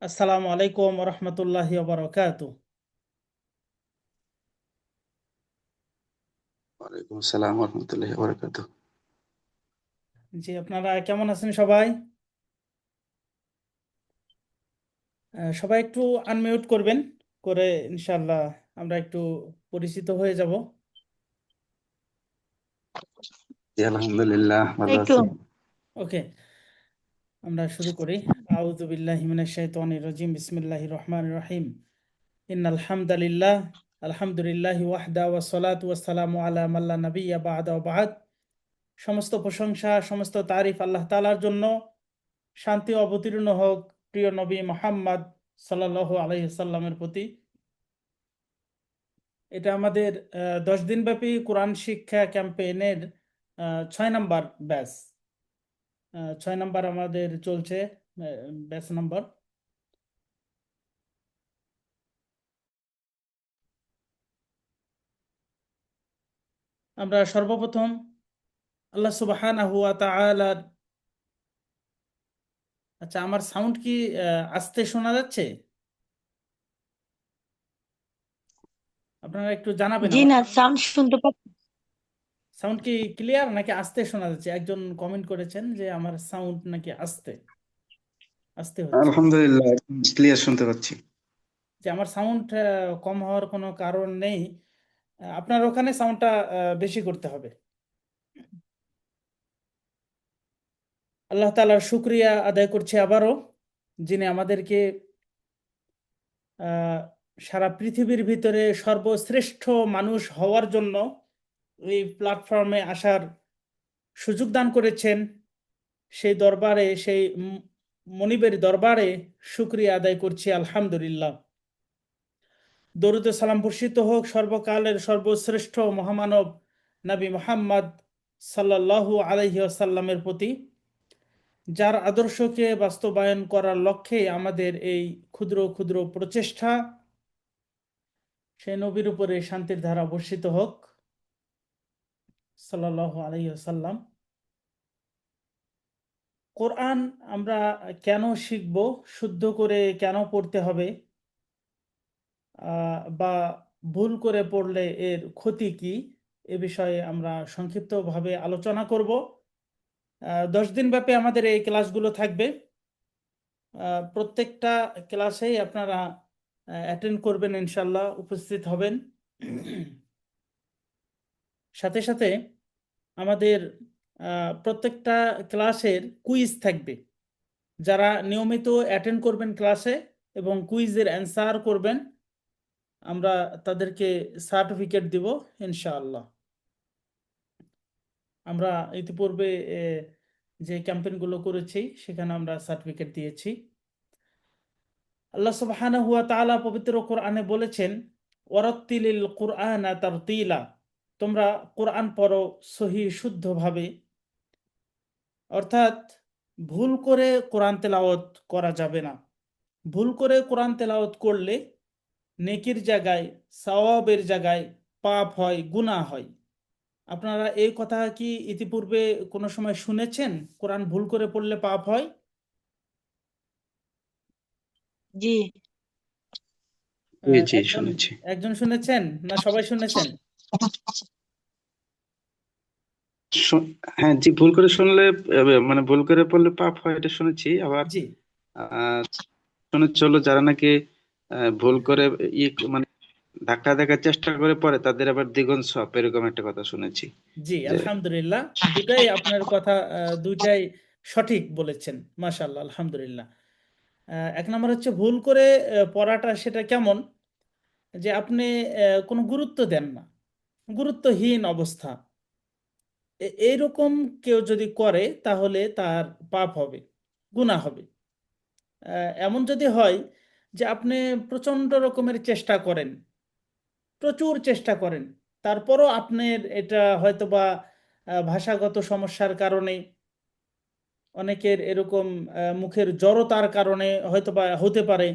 আসসালামু আলাইকুম রহমতুল্লাহি বারাকাতু। ওয়ালাইকুম আসসালাম রহমতুল্লাহি ওয়া বারাকাতুহু। জি, আপনারা কেমন আছেন সবাই? সবাই একটু আনমিউট করবেন, করে ইনশাল্লাহ আমরা একটু পরিচিত হয়ে যাব। জি, আলহামদুলিল্লাহ ভালো একটু আছি। ওকে, আমরা শুরু করি। আউযু বিল্লাহি মিনাশ শাইতানির রাজিম, বিসমিল্লাহির রহমানির রহিম। ইন্নাল হামদালিল্লাহ, আলহামদুলিল্লাহি ওয়াহদা ওয়াস সালাতু ওয়াস সালামু আলা মান লা নাবিয়্যা বা'দা ওয়া বা'দ। সমস্ত প্রশংসা, সমস্ত তারিফ আল্লাহ তাআলার জন্য। শান্তি অবতীর্ণ হোক প্রিয় নবী মুহাম্মদ সাল্লাল্লাহু আলাইহি সাল্লামের প্রতি। এটা আমাদের 10 দিন ব্যাপী কোরআন শিক্ষা ক্যাম্পেইনের 6 নম্বর ব্যাচ। 6 নম্বর আমাদের চলছে ব্যাচ নম্বর। আমরা সর্বপ্রথম আল্লাহ সুবহানাহু ওয়া তাআলার। আচ্ছা, আমার সাউন্ড কি আস্তে শোনা যাচ্ছে? আপনারা একটু জানাবেন জি আমার না, সাউন্ড শুনতে পাচ্ছি। সাউন্ড কি ক্লিয়ার নাকি আস্তে শোনা যাচ্ছে। একজন কমেন্ট করেছেন যে আমার সাউন্ড নাকি আস্তে আস্তে হচ্ছে। আলহামদুলিল্লাহ ক্লিয়ার শুনতে পাচ্ছি। যে আমার সাউন্ড কম হওয়ার কোনো কারণ নেই। আপনার ওখানে সাউন্ডটা বেশি করতে হবে। আল্লাহ তাআলার শুক্রিয়া আদায় করছি আবারও, যিনি আমাদেরকে আহ, সারা পৃথিবীর ভিতরে সর্বশ্রেষ্ঠ মানুষ হওয়ার জন্য এই প্ল্যাটফর্মে আসার সুযোগ দান করেছেন। সেই দরবারে, সেই মনিবের দরবারে শুক্রিয়া আদায় করছি আলহামদুলিল্লাহ। দরুদ ও সালাম বর্ষিত হোক সর্বকালের সর্বশ্রেষ্ঠ মহামানব নবী মুহাম্মদ সাল্লাল্লাহু আলাইহি ওয়াসাল্লামের প্রতি, যার আদর্শকে বাস্তবায়ন করার লক্ষ্যে আমাদের এই ক্ষুদ্র ক্ষুদ্র প্রচেষ্টা। সেই নবীর উপরে শান্তির ধারা বর্ষিত হোক সাল্লাল্লাহু আলাইহি ওয়াসাল্লাম। কোরআন আমরা কেন শিখব, শুদ্ধ করে কেন পড়তে হবে, বা ভুল করে পড়লে এর ক্ষতি কি, এ বিষয়ে আমরা সংক্ষিপ্তভাবে আলোচনা করব। 10 দিন ব্যাপী আমাদের এই ক্লাসগুলো থাকবে। প্রত্যেকটা ক্লাসেই আপনারা অ্যাটেন্ড করবেন, ইনশাল্লাহ উপস্থিত হবেন। সাথে সাথে আমাদের প্রত্যেকটা ক্লাসের কুইজ থাকবে। যারা নিয়মিত অ্যাটেন্ড করবেন ক্লাসে এবং কুইজের অ্যান্সার করবেন, আমরা তাদেরকে সার্টিফিকেট দিব ইনশাআল্লাহ। আমরা ইতিপূর্বে যে ক্যাম্পেইনগুলো করেছি সেখানে আমরা সার্টিফিকেট দিয়েছি। আল্লাহ সুবহানাহু ওয়া তাআলা পবিত্র কোরআনে বলেছেন, ওয়ারাত্তিলিল কুরআনা তারতিলা, তোমরা কোরআন পড়ো সহি শুদ্ধভাবে। অর্থাৎ ভুল করে কোরআন তেলাওয়াত করা যাবে না। ভুল করে কোরআন তেলাওয়াত করলে নেকির জায়গায়, সওয়াবের জায়গায় পাপ হয়, গুনাহ হয়। আপনারা এই কথা কি ইতিপূর্বে কোনো সময় শুনেছেন, কোরআন ভুল করে পড়লে পাপ হয়? জি, জি জি একজন শুনেছি। একজন শুনেছেন না সবাই শুনেছেন? হ্যাঁ জি, ভুল করে শুনলে মানে ভুল করে পড়লে পাপ হয় এটা শুনেছি। আবার জি আহ শুনেছি হলো যারা নাকি ভুল করে ই মানে ধাক্কা দেখার চেষ্টা করে পড়ে তাদের আবার দ্বিগুণ সওয়াব, এরকম একটা কথা শুনেছি জি, যে। আলহামদুলিল্লাহ। দুটাই আপনার কথা, দুইটাই সঠিক বলেছেন, মাশাআল্লাহ, আলহামদুলিল্লাহ। এক নম্বর হচ্ছে ভুল করে পড়াটা, সেটা কেমন? যে আপনি কোনো গুরুত্ব দেন না, গুরুত্বহীন অবস্থা। এইরকম কেউ যদি করে তাহলে তার পাপ হবে, গুনাহ হবে। এমন যদি হয় যে আপনি প্রচণ্ড রকমের চেষ্টা করেন, প্রচুর চেষ্টা করেন, তারপরও আপনার এটা হয়তোবা ভাষাগত সমস্যার কারণে, অনেকের এরকম মুখের জড়তার কারণে হয়তোবা হতে পারে,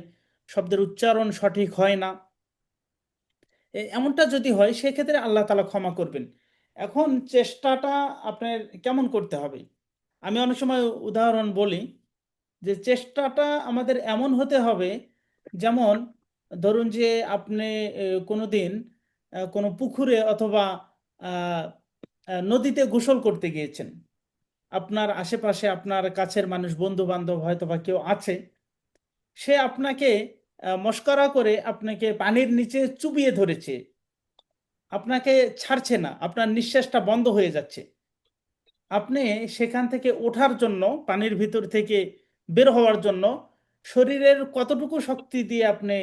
শব্দের উচ্চারণ সঠিক হয় না। এমনটা যদি হয় সেক্ষেত্রে আল্লাহ তাআলা ক্ষমা করবেন। এখন চেষ্টাটা আপনার কেমন করতে হবে? আমি অনেক সময় উদাহরণ বলি যে চেষ্টাটা আমাদের এমন হতে হবে, যেমন ধরুন যে আপনি কোনোদিন কোনো পুকুরে অথবা আহ, নদীতে গোসল করতে গিয়েছেন। আপনার আশেপাশে আপনার কাছের মানুষ, বন্ধু বান্ধব হয়তো বা কেউ আছে, সে আপনাকে মশকরা করে আপনাকে পানির নিচে চুবিয়ে ধরেছে, আপনাকে ছাড়ছে না, আপনার নিঃশ্বাসটা বন্ধ হয়ে যাচ্ছে। আপনি সেখান থেকে ওঠার জন্য, পানির ভিতর থেকে বের হওয়ার জন্য শরীরের কতটুকু শক্তি দিয়ে আপনি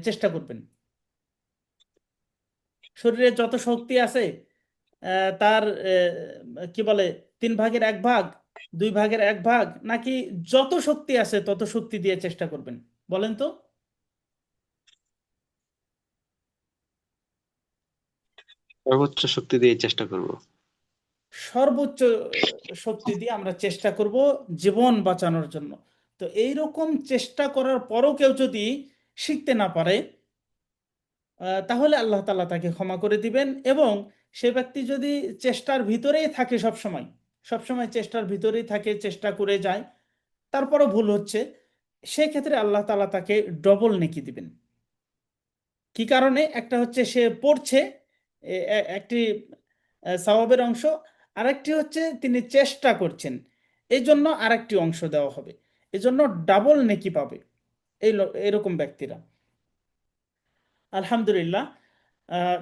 চেষ্টা করবেন? শরীরে যত শক্তি আছে তার কি বলে 3/1 ভাগ, 2/1 ভাগ, নাকি যত শক্তি আছে তত শক্তি দিয়ে চেষ্টা করবেন? বলেন তো। সর্বোচ্চ শক্তি দিয়ে চেষ্টা করব। সর্বোচ্চ শক্তি দিয়ে আমরা চেষ্টা করব জীবন বাঁচানোর জন্য। তো এই রকম চেষ্টা করার পরও কেউ যদি শিখতে না পারে, তাহলে আল্লাহ তাআলা তাকে ক্ষমা করে দিবেন। এবং সে ব্যক্তি যদি চেষ্টার ভিতরেই থাকে, সবসময় সবসময় চেষ্টার ভিতরেই থাকে, চেষ্টা করে যায়, তারপরও ভুল হচ্ছে, সেক্ষেত্রে আল্লাহ তাআলা তাকে ডবল নেকি দিবেন। কি কারণে? একটা হচ্ছে সে পড়ছে, একটি সওয়াবের অংশ, আরেকটি হচ্ছে তিনি চেষ্টা করছেন, এই জন্য আরেকটি অংশ দেওয়া হবে, এই জন্য ডাবল নেকি পাবে এরকম ব্যক্তিরা। আলহামদুলিল্লাহ।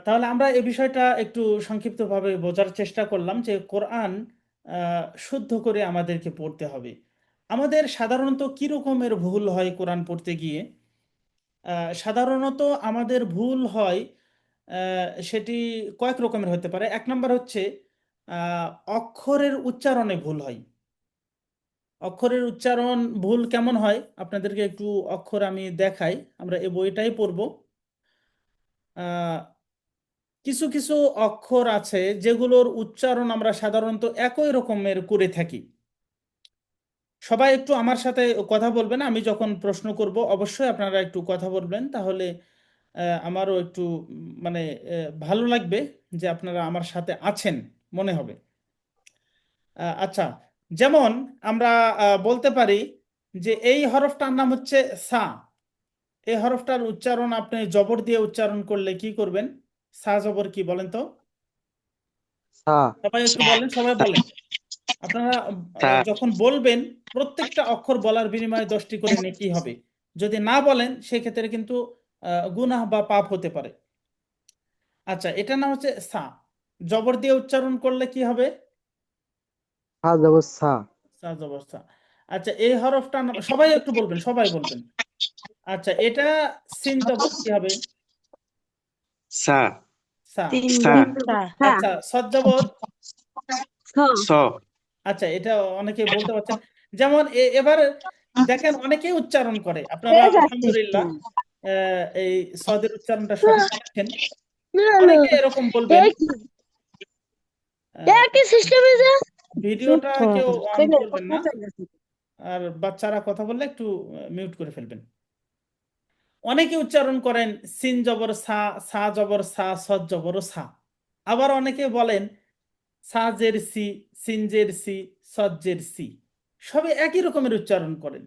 তাহলে আমরা এই বিষয়টা একটু সংক্ষিপ্তভাবে বোঝার চেষ্টা করলাম যে কোরআন শুদ্ধ করে আমাদেরকে পড়তে হবে। আমাদের সাধারণত কি রকমের ভুল হয় কোরআন পড়তে গিয়ে? সাধারণত আমাদের ভুল হয়, সেটি কয়েক রকমের হতে পারে। এক নম্বর হচ্ছে আহ, অক্ষরের উচ্চারণে ভুল হয়। অক্ষরের উচ্চারণ ভুল কেমন হয় আপনাদেরকে একটু অক্ষর আমি দেখাই, আমরা এই বইটাই পড়বো। আহ, কিছু কিছু অক্ষর আছে যেগুলোর উচ্চারণ আমরা সাধারণত একই রকমের করে থাকি। সবাই একটু আমার সাথে কথা বলবেন, আমি যখন প্রশ্ন করব অবশ্যই আপনারা একটু কথা বলবেন, তাহলে আমারও একটু মানে ভালো লাগবে যে আপনারা আমার সাথে আছেন, মনে হবে। আচ্ছা, যেমন আমরা বলতে পারি যে এই হরফটার নাম হচ্ছে সা। এই হরফটার উচ্চারণ আপনি জবর দিয়ে উচ্চারণ করলে কি করবেন? সা জবর কি বলেন তো? সা সবাই একটু বলেন, সবাই বলেন। আপনারা তা যখন বলবেন, প্রত্যেকটা অক্ষর বলার বিনিময়ে 10টি করে নেকি হবে। যদি না বলেন সেক্ষেত্রে কিন্তু গুনাহ বা পাপ হতে পারে। আচ্ছা, এটার নাম হচ্ছে সা। জবর দিয়ে উচ্চারণ করলে কি হবে? সা জবর সা সা জবর সা। আচ্ছা, এই হরফটার নাম, সবাই একটু বলবেন, সবাই বলবেন। আচ্ছা, এটা সিন জবর কি হবে? সা সা। তিন সা সা আচ্ছা, সদ জবর। ছ স আচ্ছা, এটা অনেকে বলতে পারছেন। যেমন এবার দেখেন, অনেকেই উচ্চারণ করে, আপনারা আলহামদুলিল্লাহ এই সদের উচ্চারণটা সঠিক করছেন। অনেকে এরকম বলবেন, আহ, একই সিস্টেমে যা ভিডিওটা কেউ অন করবেন না, আর বাচ্চারা কথা বললে একটু মিউট করে ফেলবেন। অনেকে উচ্চারণ করেন সিন জবর সা, সা জবর সা, সদ জবর সা। আবার অনেকে বলেন সা জের সি, সিন জের সি, সদ জের সি। সবই একই রকমের উচ্চারণ করেন।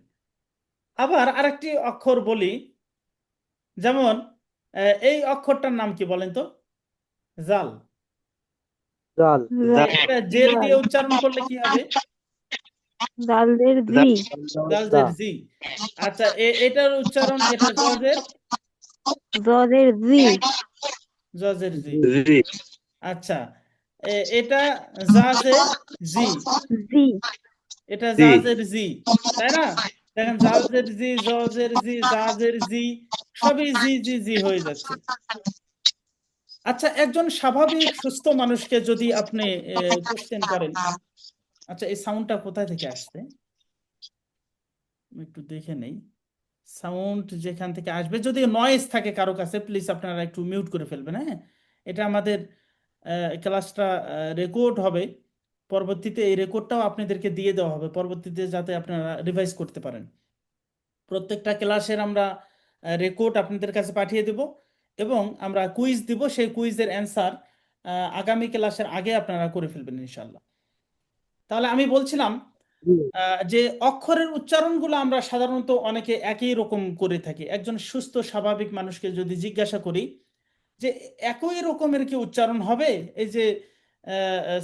আবার আরেকটি অক্ষর বলি, যেমন এই অক্ষরটার নাম কি বলেন তো? জাল। জাল জা এটা জের দিয়ে উচ্চারণ করলে কি হবে? জালের জা জি জাল জা জের জি। আচ্ছা, এটার উচ্চারণ, এটা জজের, জলের জি জজের জি। জি আচ্ছা, এটা জাজের জি, জি এটা জি জাজের জি, তাই না? দেখেন, জাজের জি, জজের জি, জাজের জি, সবই জি জি জি হয়ে যাচ্ছে। আচ্ছা, একজন স্বাভাবিক সুস্থ মানুষকে যদি আপনি কোশ্চেন করেন, আচ্ছা এই সাউন্ডটা কোথায় থেকে আসছে আমি একটু দেখে নেই। সাউন্ড যেখান থেকে আসবে, যদি নয়েজ থাকে কারো কাছে, প্লিজ আপনারা একটু মিউট করে ফেলবেন, হ্যাঁ। এটা আমাদের ক্লাসটা রেকর্ড হবে, পরবর্তীতে এই রেকর্ডটাও আপনাদেরকে দিয়ে দেওয়া হবে পরবর্তীতে, যাতে আপনারা রিভাইজ করতে পারেন। প্রত্যেকটা ক্লাসের আমরা রেকর্ড আপনাদের কাছে পাঠিয়ে দেব, এবং আমরা কুইজ দিব, সেই কুইজের অ্যান্সার আগামী ক্লাসের আগে আপনারা করে ফেলবেন ইনশাল্লাহ। তাহলে আমি বলছিলাম জি। যে অক্ষরের উচ্চারণগুলো আমরা সাধারণত অনেকে একই রকম করে থাকি। একজন সুস্থ স্বাভাবিক মানুষকে যদি জিজ্ঞাসা করি যে একই রকমের কি উচ্চারণ হবে, এই যে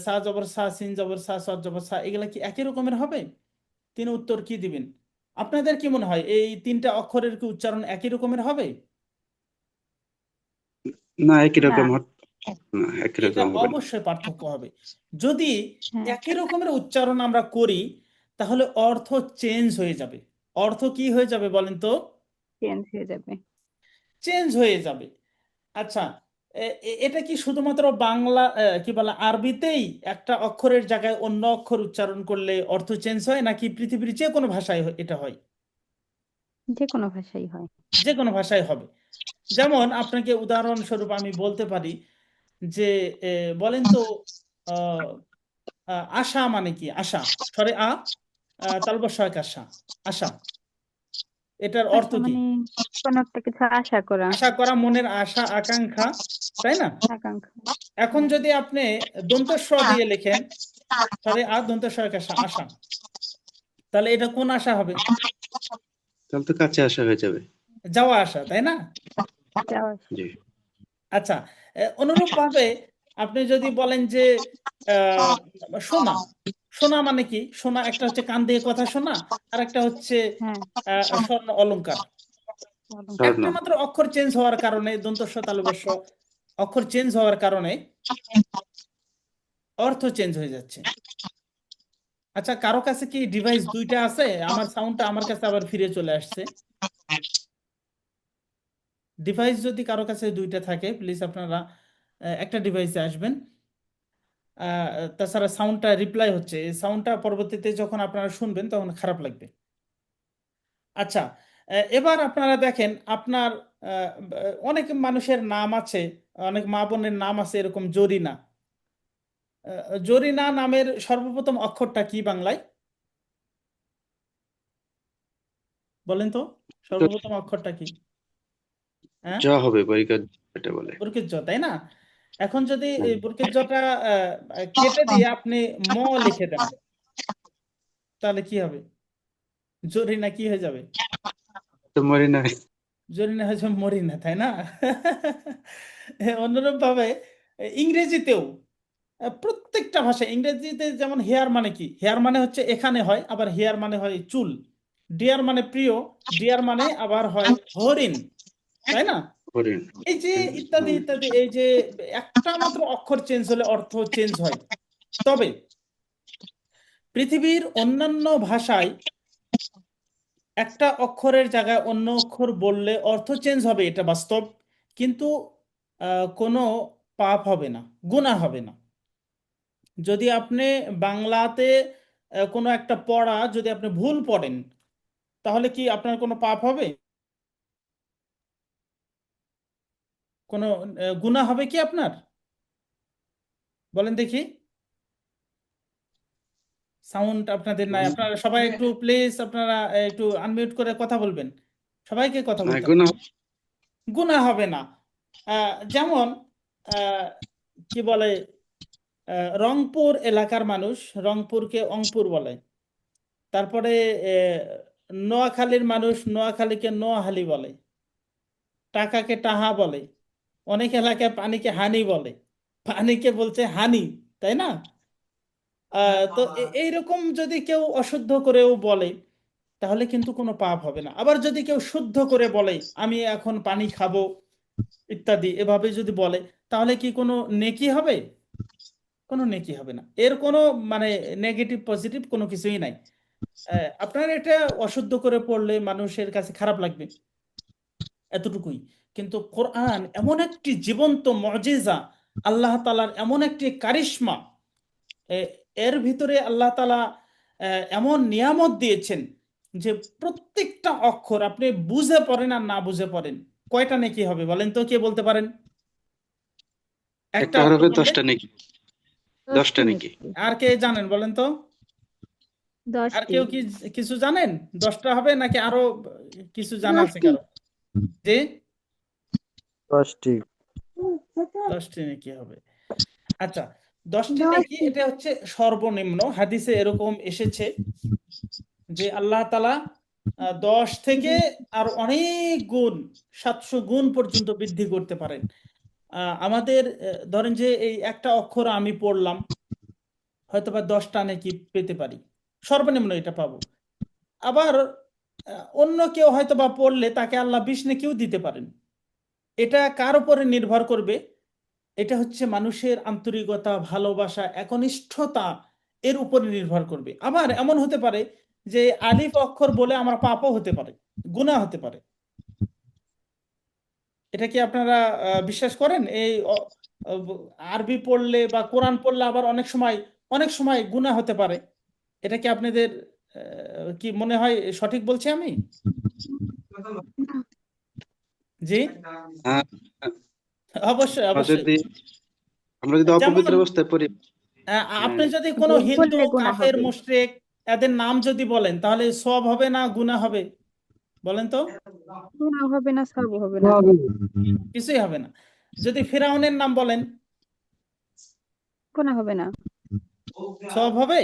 সা জবর সা, সিন জবর সা, সদ জবর সা, এগুলা কি একই রকমের হবে? তিনি উত্তর কি দিবেন? আপনাদের কি মনে হয় এই তিনটা অক্ষরের কি উচ্চারণ একই রকমের হবে? না, একই না। রকম না, একই এটা রকম হবে না। অবশ্যই পার্থক্য হবে। যদি হ্যাঁ, একই রকমের উচ্চারণ আমরা করি তাহলে অর্থ চেঞ্জ হয়ে যাবে। অর্থ কি হয়ে যাবে বলেন তো? চেঞ্জ হয়ে যাবে। চেঞ্জ হয়ে যাবে। আচ্ছা, এটা কি শুধুমাত্র বাংলা কি বলে আরবিতেই একটা অক্ষরের জায়গায় অন্য অক্ষর উচ্চারণ করলে অর্থ চেঞ্জ হয়, নাকি পৃথিবীর যে কোনো ভাষায় এটা হয়? যে কোনো ভাষাই হয়। যে কোনো ভাষায় হবে। যেমন আপনাকে উদাহরণস্বরূপ আমি বলতে পারি যে বলেন তো আহ, আশা মানে কি? আশা, সরে তালবস্যয় আশা, আশা, এটার অর্থ আশা কি? মানে কোনো একটা কিছু আশা করা, আশা করা, মনের আশা আকাঙ্ক্ষা, তাই না? আকাঙ্ক্ষা। এখন যদি আপনি দন্ত স দিয়ে লেখেন, সরে দন্ত সয় আশা, আশা, তাহলে এটা কোন আশা হবে? তাহলে তো কাছে আসা হয়ে যাবে। যাওয়া আসা, তাই না? যাওয়া আসা। জি। আচ্ছা, অনুরূপ ভাবে আপনি যদি বলেন যে আহ, সোনা, সোনা মানে কি? সোনা একটা হচ্ছে কান দিয়ে কথা শোনা, আর একটা হচ্ছে হ্যাঁ, স্বর্ণ অলংকার। অলংকার। স্বর্ণ। একটা মাত্র অক্ষর চেঞ্জ হওয়ার কারণে, দন্ত স তালব্য শ অক্ষর চেঞ্জ হওয়ার কারণে অর্থ চেঞ্জ হয়ে যাচ্ছে। আচ্ছা, কারো কাছে কি ডিভাইস দুইটা আছে? আমার সাউন্ডটা আমার কাছে আবার ফিরে চলে আসছে। ডিভাইস যদি কারো কাছে দুইটা থাকে, প্লিজ আপনারা একটা ডিভাইসে আসবেন। আহ, তাছাড়া সাউন্ডটা রিপ্লাই হচ্ছে, এই সাউন্ডটা পরবর্তীতে যখন আপনারা শুনবেন তখন খারাপ লাগবে। আচ্ছা, এবার আপনারা দেখেন আপনার অনেক মানুষের নাম আছে, অনেক মা বোনের নাম আছে এরকম জরিনা। জরিনা নামের সর্বপ্রথম অক্ষরটা কি বাংলায়? বলেন তো, তো সর্বপ্রথম অক্ষরটা কি? হ্যাঁ, জ হবে, পরীক্ষা এটা বলে। বুরকিত জ, তাই না? এখন যদি হ্যাঁ, এই বুরকিত জটা কেটে দিয়ে আপনি ম লিখে দেন, তাহলে কি হবে? জরিনা কি হয়ে যাবে? তো মরি না। জরিনা হয়েছে মরিনা, তাই না? অনুরূপ ভাবে ইংরেজিতেও প্রত্যেকটা ভাষা, ইংরেজিতে যেমন হেয়ার মানে কি? হেয়ার মানে হচ্ছে এখানে হয়, আবার হেয়ার মানে হয় চুল। ডিয়ার মানে প্রিয়, ডিয়ার মানে আবার হয় হরিণ, তাই না? হরিণ। এই যে ইত্যাদি ইত্যাদি, এই যে একটা মাত্র অক্ষর চেঞ্জ হলে অর্থ চেঞ্জ হয়। তবে পৃথিবীর অন্যান্য ভাষায় একটা অক্ষরের জায়গায় অন্য অক্ষর বললে অর্থ চেঞ্জ হবে, এটা বাস্তব। কিন্তু কোনো পাপ হবে না, গুনাহ হবে না। যদি আপনি বাংলাতে কোনো একটা পড়া যদি আপনি ভুল পড়েন, তাহলে কি আপনার কোনো পাপ হবে? কোনো গুনাহ হবে কি আপনার? বলেন দেখি। সাউন্ড আপনাদের নাই, আপনারা সবাই একটু প্লিজ আপনারা একটু আনমিউট করে কথা বলবেন। সবাইকে কথা না, বলতে হবে। গুনাহ। গুনাহ হবে না। যেমন আহ, কি বলে, রংপুর এলাকার মানুষ রংপুরকে অংপুর বলে। তারপরে নোয়াখালীর মানুষ নোয়াখালীকে নোয়াখালী বলে। টাকাকে টাহা বলে। অনেক এলাকায় পানিকে হানি বলে। পানিকে বলছে হানি, তাই না? তো এইরকম যদি কেউ অশুদ্ধ করেও বলে তাহলে কিন্তু কোনো পাপ হবে না। আবার যদি কেউ শুদ্ধ করে বলে আমি এখন পানি খাবো ইত্যাদি এভাবে যদি বলে, তাহলে কি কোনো নেকি হবে? কোনো নেকি হবে না। এর কোনো মানে নেগেটিভ পজিটিভ কোনো কিছুই নাই। আপনার এটা অশুদ্ধ করে পড়লে মানুষের কাছে খারাপ লাগবে, এতটুকুই। কিন্তু কোরআন এমন একটি জীবন্ত মুজিজা, আল্লাহ তাআলার এমন একটি কারিশমা, এ- এর ভিতরে আল্লাহ তাআলা এমন নিয়ামত দিয়েছেন যে প্রত্যেকটা অক্ষর আপনি বুঝে পড়েন আর না বুঝে পড়েন, কয়টা নেকি হবে বলেন তো, কে বলতে পারেন? একটা একটা অক্ষর হরফে বললে 10টা নাকি? 10টা 10টি নাকি? নেকি? আর কে জানেন বলেন তো? আর 10টি। কেউ কি কিছু জানেন? 10টা হবে নাকি আরো কিছু জানা আছে 10টি। কারো? যে 10টি। 10টি নাকি হবে। আচ্ছা, 10টি নেকি এটা হচ্ছে সর্বনিম্ন, হাদিসে এরকম এসেছে যে আল্লাহ তাআলা 10 থেকে আর অনেক গুণ, 700 গুণ পর্যন্ত বৃদ্ধি করতে পারেন। আমাদের ধরেন যে এই একটা অক্ষর আমি পড়লাম, হয়তোবা 10টা নেকি পেতে পারি, সর্বনিম্ন এটা পাবো। আবার অন্য কেউ হয়তোবা পড়লে তাকে আল্লাহ 20 নেকিও দিতে পারেন। এটা কার উপরে নির্ভর করবে? এটা হচ্ছে মানুষের আন্তরিকতা, ভালোবাসা, একনিষ্ঠতা, এর উপরে নির্ভর করবে। আবার এমন হতে পারে যে আলিফ অক্ষর বলে আমার পাপও হতে পারে, গুনাহ হতে পারে। এটা কি আপনারা বিশ্বাস করেন? এই আরবি পড়লে বা কোরআন পড়লে আবার অনেক সময় গুনাহ হতে পারে। এটা কি আপনাদের কি মনে হয় সঠিক বলছি আমি? জি, হ্যাঁ, অবশ্যই আমরা অবশ্যই। যদি আমরা যদি যেমন অপবিত্র অবস্থায় পড়ি, আপনি যদি কোনো ভুল হিন্দু, করলে গুনাহ কাফের, হবে। মুশরিক এদের নাম যদি বলেন তাহলে সওয়াব হবে না গুনাহ হবে? বলেন তো। গুনাহ হবে না, সওয়াব হবে না। হবে। কিছুই হবে না। যদি ফিরাউনের নাম বলেন গুনাহ হবে না। সওয়াব হবে?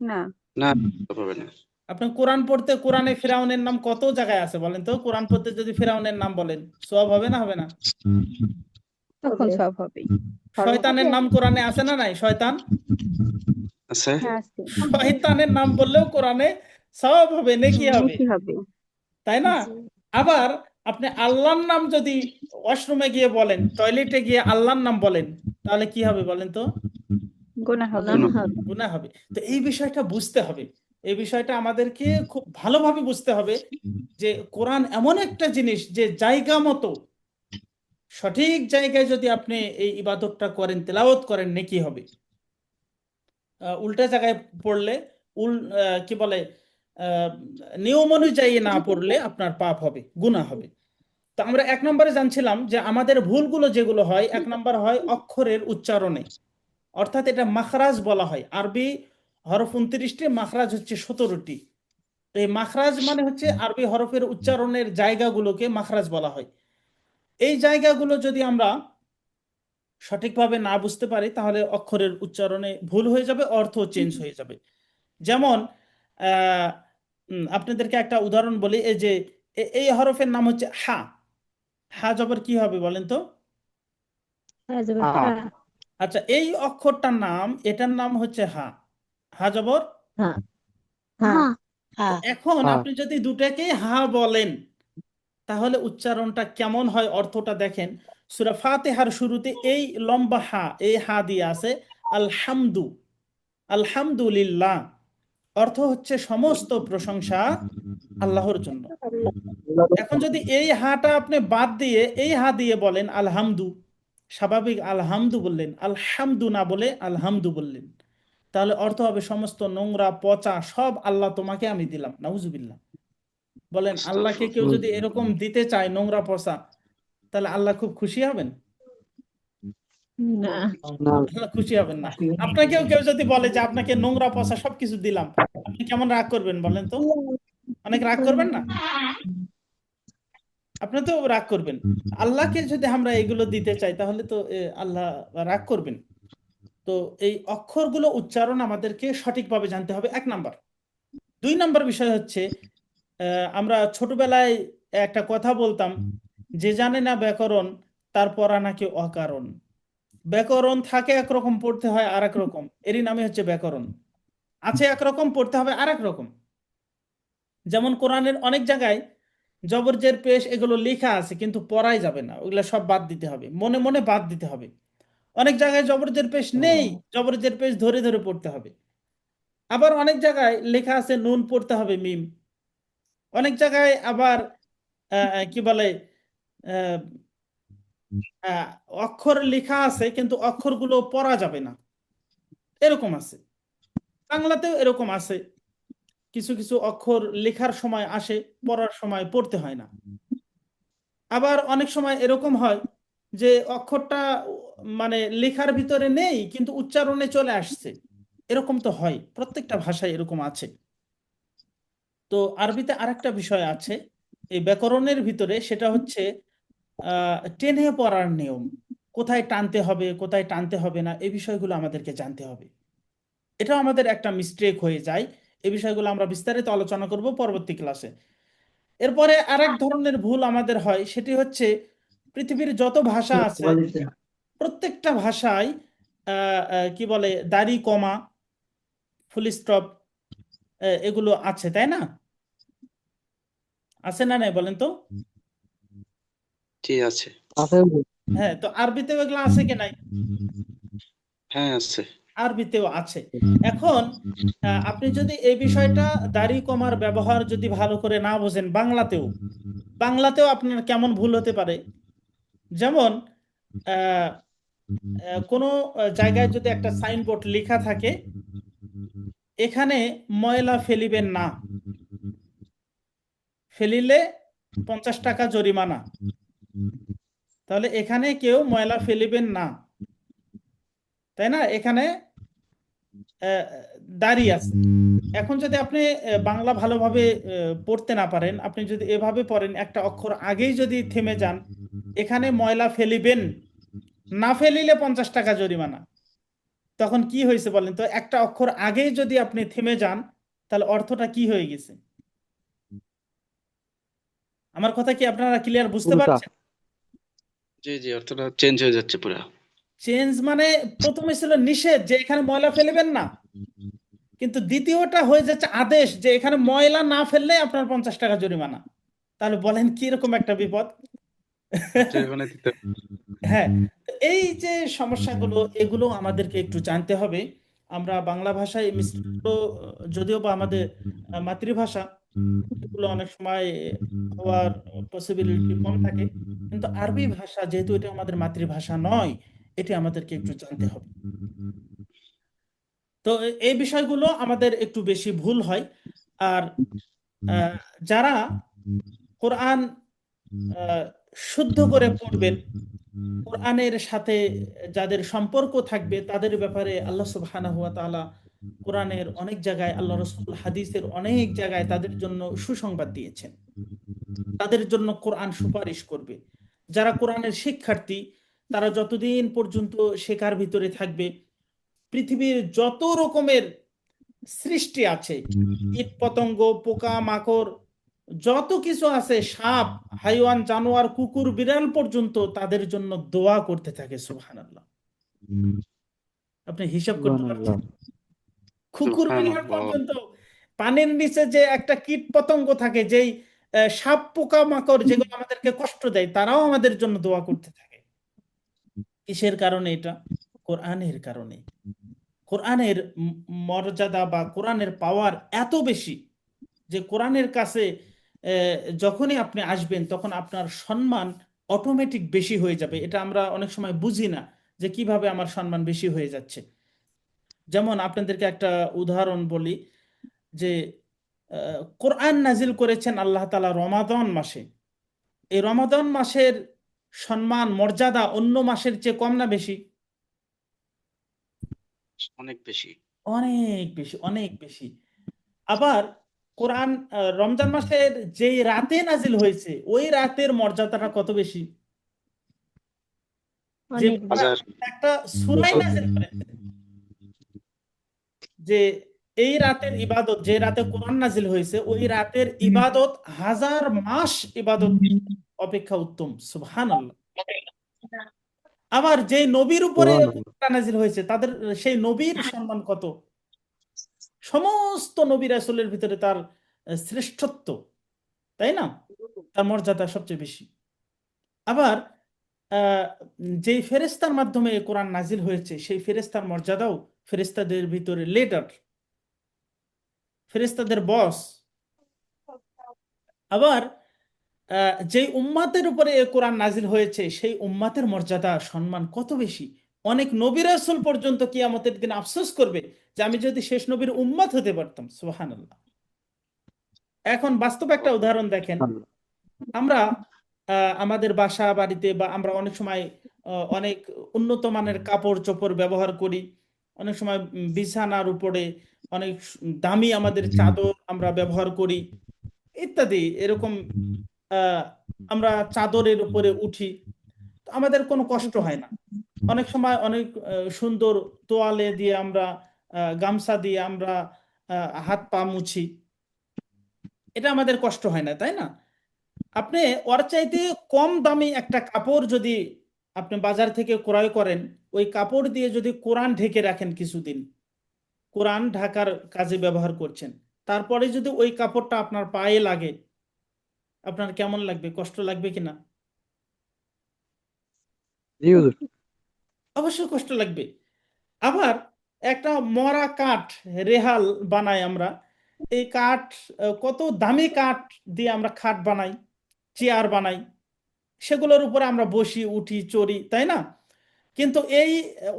না। না, হবে না। আপনি কোরআন পড়তে, কোরআনে ফিরাউনের নাম কত জায়গায় আছে বলেন তো? কোরআন পড়তে যদি ফিরাউনের নাম বলেন সওয়াব হবে না হবে না? তখন সওয়াব হবে। শয়তানের নাম কোরআনে আছে না নাই? শয়তান, আছে। হ্যাঁ, আছে। শয়তানের নাম বললেও কোরআনে সওয়াব হবে, নেকি হবে, নেকি হবে। তাই না? আবার আপনি আল্লাহর নাম যদি ওয়াশরুমে গিয়ে বলেন, টয়লেটে গিয়ে আল্লাহর নাম বলেন, তাহলে কি হবে বলেন তো? গুনাহ হবে। গুনাহ হবে। তো এই বিষয়টা বুঝতে হবে, এই বিষয়টা আমাদেরকে খুব ভালোভাবে বুঝতে হবে যে কোরআন এমন একটা জিনিস যে জায়গা মতো সঠিক জায়গায় যদি আপনি এই ইবাদতটা করেন, তেলাওয়াত করেন, নেকি হবে। উল্টা জায়গায় পড়লে, উল কি বলে, আহ, নিয়ম অনুযায়ী না পড়লে আপনার পাপ হবে, গুনাহ হবে। তো আমরা 1 নম্বরে জানছিলাম যে আমাদের ভুলগুলো যেগুলো হয়, 1 নম্বর হয় অক্ষরের উচ্চারণে, অর্থাৎ এটা মাখরাজ বলা হয়। আরবি হরফ 29টি, মাখরাজ হচ্ছে 17টি। তো এই মাখরাজ মানে হচ্ছে আরবি হরফের উচ্চারণের জায়গাগুলোকে মাখরাজ বলা হয়। এই জায়গাগুলো যদি আমরা সঠিকভাবে না বুঝতে পারি তাহলে অক্ষরের উচ্চারণে ভুল হয়ে যাবে, অর্থ চেঞ্জ হয়ে যাবে। যেমন আহ, আপনাদেরকে একটা উদাহরণ বলি। এই যে এই হরফের নাম হচ্ছে হা। হা জবর কি হবে বলেন তো? হ্যাঁ। আচ্ছা, এই অক্ষরটার নাম, এটার নাম হচ্ছে হা। হা জবর। তো এখন হ্যাঁ। আপনি যদি দুটাকেই হা বলেন তাহলে উচ্চারণটা কেমন হয়, অর্থটা দেখেন। সূরা ফাতিহার শুরুতে এই লম্বা হা, এই হা দিয়ে আছে আলহামদু, আলহামদুলিল্লাহ। অর্থ হচ্ছে সমস্ত প্রশংসা আল্লাহর জন্য। এখন যদি এই হাটা আপনি বাদ দিয়ে এই হা দিয়ে বলেন আলহামদু, স্বাভাবিক আলহামদু বললেন, আলহামদু না বলে আলহামদু বললেন, তাহলে অর্থ হবে সমস্ত নোংরা পচা সব আল্লাহ তোমাকে আমি দিলাম, নাউজুবিল্লাহ। বলেন আল্লাহকে কেউ যদি এরকম দিতে চায় নোংরা পচা, তাহলে আল্লাহ খুব খুশি হবেন? না। আল্লাহ খুশি হবেন না। আপনাকেও কেউ যদি বলে যে আপনাকে নোংরা পচা সবকিছু দিলাম, আপনি কেমন রাগ করবেন বলেন তো? অনেক রাগ করবেন না? আপনি তো রাগ করবেন। আল্লাহকে যদি আমরা এগুলো দিতে চাই তাহলে তো আল্লাহ রাগ করবেন। তো এই অক্ষরগুলো উচ্চারণ আমাদেরকে সঠিকভাবে জানতে হবে, 1 নাম্বার। 2 নাম্বার বিষয় হচ্ছে আমরা ছোটবেলায় একটা কথা বলতাম, যে জানে না ব্যাকরণ তার পড়া নাকি অকারণ। ব্যাকরণ থাকে একরকম, পড়তে হয় আর এক রকম, এরই নামে হচ্ছে ব্যাকরণ। আছে একরকম, পড়তে হবে আর এক রকম। যেমন কোরআনের অনেক জায়গায় জবর জের পেশ এগুলো লেখা আছে কিন্তু পড়াই যাবে না, ওগুলো সব বাদ দিতে হবে, মনে মনে বাদ দিতে হবে। অনেক জায়গায় জবর জের পেশ নেই, জবর জের পেশ ধরে ধরে পড়তে হবে। আবার অনেক জায়গায় লেখা আছে নুন পড়তে হবে মিম। অনেক জায়গায় আবার কি বলে, আহ, আহ, অক্ষর লেখা আছে কিন্তু অক্ষরগুলো পড়া যাবে না, এরকম আছে। বাংলাতেও এরকম আছে, কিছু কিছু অক্ষর লেখার সময় আসে, পড়ার সময় পড়তে হয় না। আবার অনেক সময় এরকম হয় যে অক্ষরটা মানে লেখার ভিতরে নেই কিন্তু উচ্চারণে চলে আসছে, এরকম তো হয়, প্রত্যেকটা ভাষায় এরকম আছে। তো আরবিতে আরেকটা বিষয় আছে এই ব্যাকরণের ভিতরে, সেটা হচ্ছে টেনে পড়ার নিয়ম। কোথায় টানতে হবে কোথায় টানতে হবে না এই বিষয়গুলো আমাদেরকে জানতে হবে। এটাও আমাদের একটা মিস্টেক হয়ে যায়। এই বিষয়গুলো আমরা বিস্তারিত আলোচনা করব পরবর্তী ক্লাসে। এরপরে আরেক ধরনের ভুল আমাদের হয়, সেটি হচ্ছে পৃথিবীর যত ভাষা আছে প্রত্যেকটা ভাষায় কি বলে দাড়ি কমা, ফুল স্টপ এগুলো আছে, তাই না? আছে না নাই বলেন তো? জি আছে। আছে হুজুর। হ্যাঁ, তো আরবিতেও এগুলো আছে কি নাই? হ্যাঁ আছে। আরবিতেও আছে। এখন আপনি যদি এই বিষয়টা দাড়ি কমার ব্যবহার যদি ভালো করে না বোঝেন, বাংলাতেও আপনার কেমন ভুল হতে পারে। যেমন আহ, কোনো জায়গায় যদি একটা সাইনবোর্ড লেখা থাকে, এখানে ময়লা ফেলিবেন না, ফেলিলে 50 টাকা জরিমানা, তাহলে এখানে কেউ ময়লা ফেলিবেন না, তাই না? এখানে আহ, দাঁড়িয়ে আছে। এখন যদি আপনি বাংলা ভালোভাবে পড়তে না পারেন, আপনি যদি এভাবে পড়েন, একটা অক্ষর আগেই যদি থেমে যান, এখানে ময়লা ফেলিবেন না, ফেলিলে 50 টাকা জরিমানা, তখন কি হয়েছে বলেন তো? একটা অক্ষর আগেই যদি আপনি থেমে যান, তাহলে অর্থটা কি হয়ে গেছে? আমার কথা কি আপনারা ক্লিয়ার বুঝতে উল্টা। পারছেন? জি জি, অর্থটা চেঞ্জ হয়ে যাচ্ছে পুরো। চেঞ্জ মানে প্রথমে ছিল নিষেধ যে এখানে ময়লা ফেলবেন না, কিন্তু দ্বিতীয়টা হয়ে যাচ্ছে আদেশ যে এখানে ময়লা না ফেললে আপনার 50 টাকা জরিমানা। তাহলে বলেন কি রকম একটা বিপদ। জরিমানা দিতে হবে। হ্যাঁ, তো এই যে সমস্যাগুলো, এগুলো আমাদেরকে একটু জানতে হবে। আমরা বাংলা ভাষায় মিশ্র, যদিও বা আমাদের মাতৃভাষা, এগুলো অনেক সময় হওয়ার পসিবিলিটি কম থাকে, কিন্তু আরবি ভাষা যেহেতু এটা আমাদের মাতৃভাষা নয়, এটি আমাদেরকে একটু জানতে হবে। তো এই বিষয়গুলো আমাদের একটু বেশি ভুল হয়। আর আহ, যারা কোরআন আহ, শুদ্ধ করে পড়বেন, কোরআনের সাথে যাদের সম্পর্ক থাকবে, তাদের ব্যাপারে আল্লাহ সুবহানাহু ওয়া তাআলা কোরআনের অনেক জায়গায়, আল্লাহ রাসূল হাদিসের অনেক জায়গায় তাদের জন্য সুসংবাদ দিয়েছেন। তাদের জন্য কোরআন সুপারিশ করবে। যারা কোরআনের শিক্ষার্থী, তারা যতদিন পর্যন্ত শেখার ভিতরে থাকবে, পৃথিবীর যত রকমের সৃষ্টি আছে, কীট পতঙ্গ, পোকা মাকড়, যত কিছু আছে, সাপ, হাইওয়ান, জানোয়ার, কুকুর, বিড়াল পর্যন্ত তাদের জন্য দোয়া করতে থাকে। সুবহানাল্লাহ, আপনি হিসাব করতে সুবহানাল্লাহ। পারছেন? কুকুর বিড়াল সুবহানাল্লাহ। পর্যন্ত, পানির নিচে যে একটা কীট পতঙ্গ থাকে, যেই সাপ পোকা মাকড় যেগুলো আমাদেরকে কষ্ট দেয়, তারাও আমাদের জন্য দোয়া করতে থাকে। কিসের কারণে এটা? কোরআনের কারণে। কোরআনের মর্যাদা বা কোরআনের পাওয়ার এত বেশি যে কোরআনের কাছে যখনই আপনি আসবেন, তখন আপনার সম্মান অটোমেটিক বেশি হয়ে যাবে। এটা আমরা অনেক সময় বুঝি না যে কিভাবে আমার সম্মান বেশি হয়ে যাচ্ছে। যেমন আপনাদেরকে একটা উদাহরণ বলি, যে কোরআন নাজিল করেছেন আল্লাহ তাআলা রমাদান মাসে। এই রমাদান মাসের সম্মান মর্যাদা অন্য মাসের চেয়ে কম না বেশি? অনেক বেশি। অনেক বেশি, অনেক বেশি। আবার কোরআন রমজান মাসের যেই রাতে নাজিল হয়েছে, ওই রাতের মর্যাদাটা কত বেশি? যে অনেক বেশি। হাজার। একটা সূরাই নাজিল করেছে, যে এই রাতের ইবাদত, যে রাতে কোরআন নাজিল হয়েছে, ওই রাতের ইবাদত 1000 মাস ইবাদত অপেক্ষা উত্তম। সুবহানাল্লাহ। আবার যে নবীর উপরে সুবহানাল্লাহ। কোরআন নাজিল হয়েছে, তাদের সেই নবীর সম্মান কত! সমস্ত নবী রাসূলের ভিতরে তার শ্রেষ্ঠত্ব, তাই না? তার মর্যাদা সবচেয়ে বেশি। আবার আহ, যেই ফেরেশতার মাধ্যমে কোরআন নাজিল হয়েছে, সেই ফেরেশতার মর্যাদাও ফেরেশতাদের ভিতরে লিডার, ফেরেশতাদের বস। আবার যেই উম্মাতের উপরে এ কোরআন নাজিল হয়েছে, সেই উম্মাতের মর্যাদা সম্মান কত বেশি! অনেক নবী রাসূল পর্যন্ত কিয়ামতের দিন আফসোস করবে যে আমি যদি শেষ নবীর উম্মত হতে পারতাম। সুবহানাল্লাহ। এখন বাস্তব একটা উদাহরণ দেখেন। আমরা আমাদের বাসা বাড়িতে বা আমরা অনেক সময় অনেক উন্নত মানের কাপড় চোপড় ব্যবহার করি। অনেক সময় বিছানার উপরে অনেক দামি আমাদের চাদর আমরা ব্যবহার করি, ইত্যাদি। এরকম আহ, আমরা চাদরের উপরে উঠি। আমাদের কোনো কষ্ট হয় না। অনেক সময় অনেক সুন্দর তোয়ালে দিয়ে আমরা, গামছা দিয়ে আমরা হাত পা মুছি, এটা আমাদের কষ্ট হয় না, তাই না? আপনি ওর চাইতে কম দামি একটা কাপড় যদি আপনি বাজার থেকে ক্রয় করেন, ওই কাপড় দিয়ে যদি কোরআন ঢেকে রাখেন কিছুদিন, কোরআন ঢাকার কাজে ব্যবহার করছেন, তারপরে যদি ওই কাপড়টা আপনার পায়ে লাগে, আপনার কেমন লাগবে? কষ্ট লাগবে কিনা? জি হুজুর। অবশ্যই কষ্ট লাগবে। আবার একটা মরা কাঠ, রেহাল বানাই আমরা, এই কাঠ কত দামি কাঠ দিয়ে আমরা খাট বানাই, চেয়ার বানাই, সেগুলোর উপরে আমরা বসি, উঠি, চড়ি, তাই না? কিন্তু এই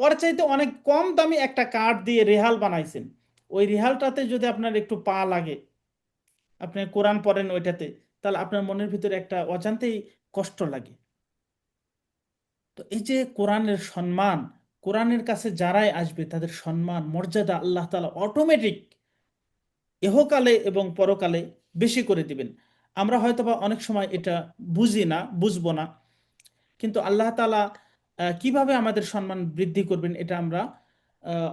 ওর চাইতে অনেক কম দামি একটা কাঠ দিয়ে রেহাল বানাইছেন, ওই রেহালটাতে যদি আপনার একটু পা লাগে, আপনি কোরআন পড়েন ওইটাতে, তাহলে আপনার মনের ভিতরে একটা অজান্তেই কষ্ট লাগে। তো এই যে কোরআনের সম্মান, কোরআনের কাছে যারাই আসবে তাদের সম্মান মর্যাদা আল্লাহ তাআলা অটোমেটিক ইহকালে এবং পরকালে বেশি করে দিবেন। আমরা হয়তোবা অনেক সময় এটা বুঝি না, বুঝবো না, কিন্তু আল্লাহ তাআলা কিভাবে আমাদের সম্মান বৃদ্ধি করবেন এটা আমরা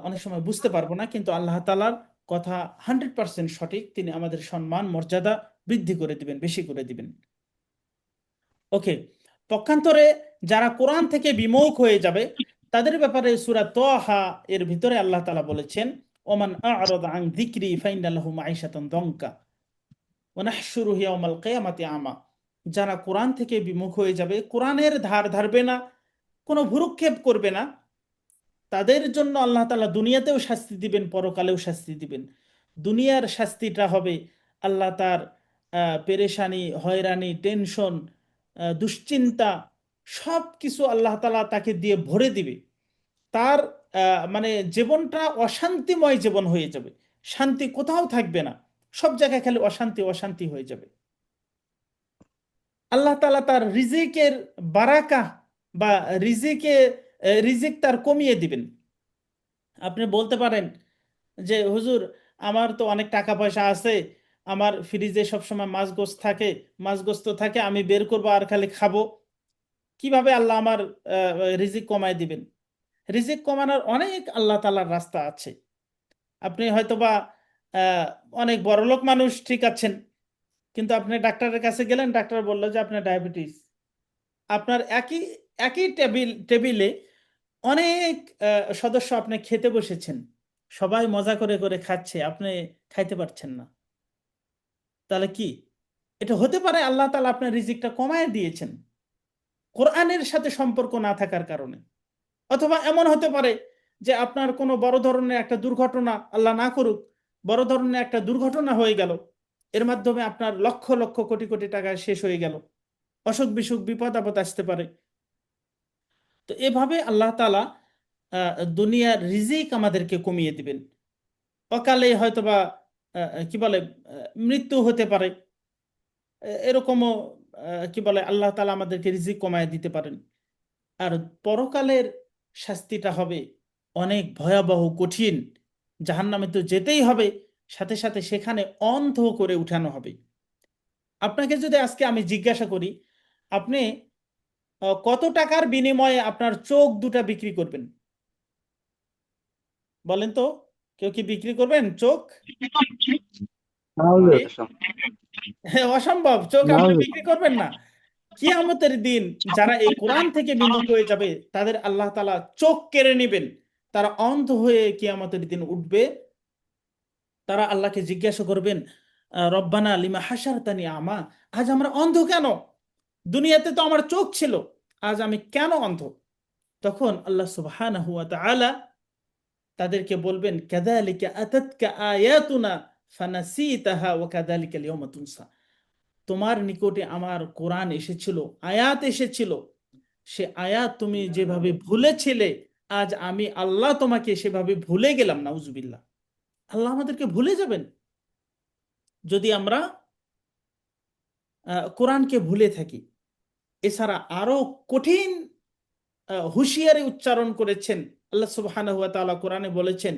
অনেক সময় বুঝতে পারবো না, কিন্তু আল্লাহ তাআলার কথা 100% সঠিক, তিনি আমাদের সম্মান মর্যাদা বৃদ্ধি করে দিবেন, বেশি করে দিবেন। ওকে, পক্ষান্তরে যারা কোরআন থেকে বিমুখ হয়ে যাবে তাদের ব্যাপারে সূরা তাহা এর ভিতরে আল্লাহ তাআলা বলেছেন, ওমান আ'রাদা আন যিকরি ফাইন্না লাহু মাঈশাতান দঙ্কা ওয়া নাহশুরুহু ইয়াওমাল কিয়ামাতি আমা। যারা কোরআন থেকে বিমুখ হয়ে যাবে, কোরআনের ধার ধারবে না, কোনো ভ্রুক্ষেপ করবে না, তাদের জন্য আল্লাহ তাআলা দুনিয়াতেও শাস্তি দিবেন, পরকালেও শাস্তি দিবেন। দুনিয়ার শাস্তিটা হবে আল্লাহ তার পেরেশানি, হয়রানি, টেনশন, দুশ্চিন্তা, সব কিছু আল্লাহ তাআলা তাকে দিয়ে ভরে দিবে। তার মানে জীবনটা অশান্তিময় জীবন হয়ে যাবে, শান্তি কোথাও থাকবে না, সব জায়গায় খালি অশান্তি অশান্তি হয়ে যাবে। আল্লাহ তাআলা তার রিজিকের বারাকা বা রিজিক তার কমিয়ে দিবেন। আপনি বলতে পারেন যে হুজুর, আমার তো অনেক টাকা পয়সা আছে, আমার ফ্রিজে সবসময় মাছ গোস্ত থাকে, মাছ গোস্ত থাকে, আমি বের করবো আর খালি খাবো, কিভাবে আল্লাহ আমার রিজিক কমায় দিবেন? রিজিক কমানোর অনেক আল্লাহ তাআলার রাস্তা আছে। আপনি হয়তোবা আহ, অনেক বড়লোক মানুষ, ঠিক আছেন, কিন্তু আপনি ডাক্তারের কাছে গেলেন, ডাক্তার বললো যে আপনার ডায়াবেটিস। আপনার একই একই টেবিলে অনেক সদস্য আপনি খেতে বসেছেন, সবাই মজা করে করে খাচ্ছে, আপনি খাইতে পারছেন না। তাহলে কি এটা হতে পারে আল্লাহ তাআলা আপনার রিজিকটা কমায় দিয়েছেন কোরআনের সাথে সম্পর্ক না থাকার কারণে? অথবা এমন হতে পারে যে আপনার কোনো বড় ধরনের একটা দুর্ঘটনা, আল্লাহ না করুক, বড় ধরনের একটা দুর্ঘটনা হয়ে গেল, এর মাধ্যমে আপনার লক্ষ লক্ষ কোটি কোটি টাকা শেষ হয়ে গেল, অসুখ বিসুখ বিপদ আপদ আসতে পারে। তো এভাবে আল্লাহ তাআলা দুনিয়ার রিজিক আমাদেরকে কমিয়ে দিবেন। অকালে হয়তোবা কি বলে মৃত্যু হতে পারে, এরকমও কি বলে আল্লাহ তাআলা আমাদেরকে রিজিক কমায় দিতে পারেন। আর পরকালের শাস্তিটা হবে অনেক ভয়াবহ, কঠিন। জাহান্নামে তো যেতেই হবে, সাথে সাথে সেখানে অন্ধ করে উঠানো হবে। আপনাকে যদি আজকে আমি জিজ্ঞাসা করি, আপনি কত টাকার বিনিময়ে আপনার চোখ দুটা বিক্রি করবেন? বলেন তো, কেউ কি বিক্রি করবেন চোখ? না হুজুর। কি? অসম্ভব, চোখ না আপনি হুজুর। বিক্রি করবেন না। কিয়ামতের দিন যারা এই কোরআন থেকে বিমুখ হয়ে যাবে তাদের আল্লাহ তাআলা চোখ কেড়ে নেবেন, তারা অন্ধ হয়ে কিয়ামতের দিন উঠবে। তারা আল্লাহকে জিজ্ঞাসা করবেন, রব্বানা লিমা হাসারতানি আমা, আজ আমরা অন্ধ কেন? দুনিয়াতে তো আমার চোখ ছিল, আজ আমি কেন অন্ধ? তখন আল্লাহ সুবহানাহু ওয়া তাআলা তাদেরকে বলবেন, কাযালিকা আতাতকা আয়াতুনা ফানাসিতাহা ওয়া কাযালিকাল ইয়াওমা তুনসা। তোমার নিকটে আমার কোরআন এসেছিল, আয়াত এসেছিল, সে আয়াত তুমি যেভাবে ভুলেছিলে, আজ আমি আল্লাহ তোমাকে সেভাবে ভুলে গেলাম। নাউজুবিল্লাহ। আল্লাহ আমাদেরকে ভুলে যাবেন যদি আমরা কোরআনকে ভুলে থাকি। এছাড়া আরো কঠিন হুঁশিয়ারি উচ্চারণ করেছেন আল্লাহ সুবহানাহু ওয়া তাআলা। কোরআনে বলেছেন,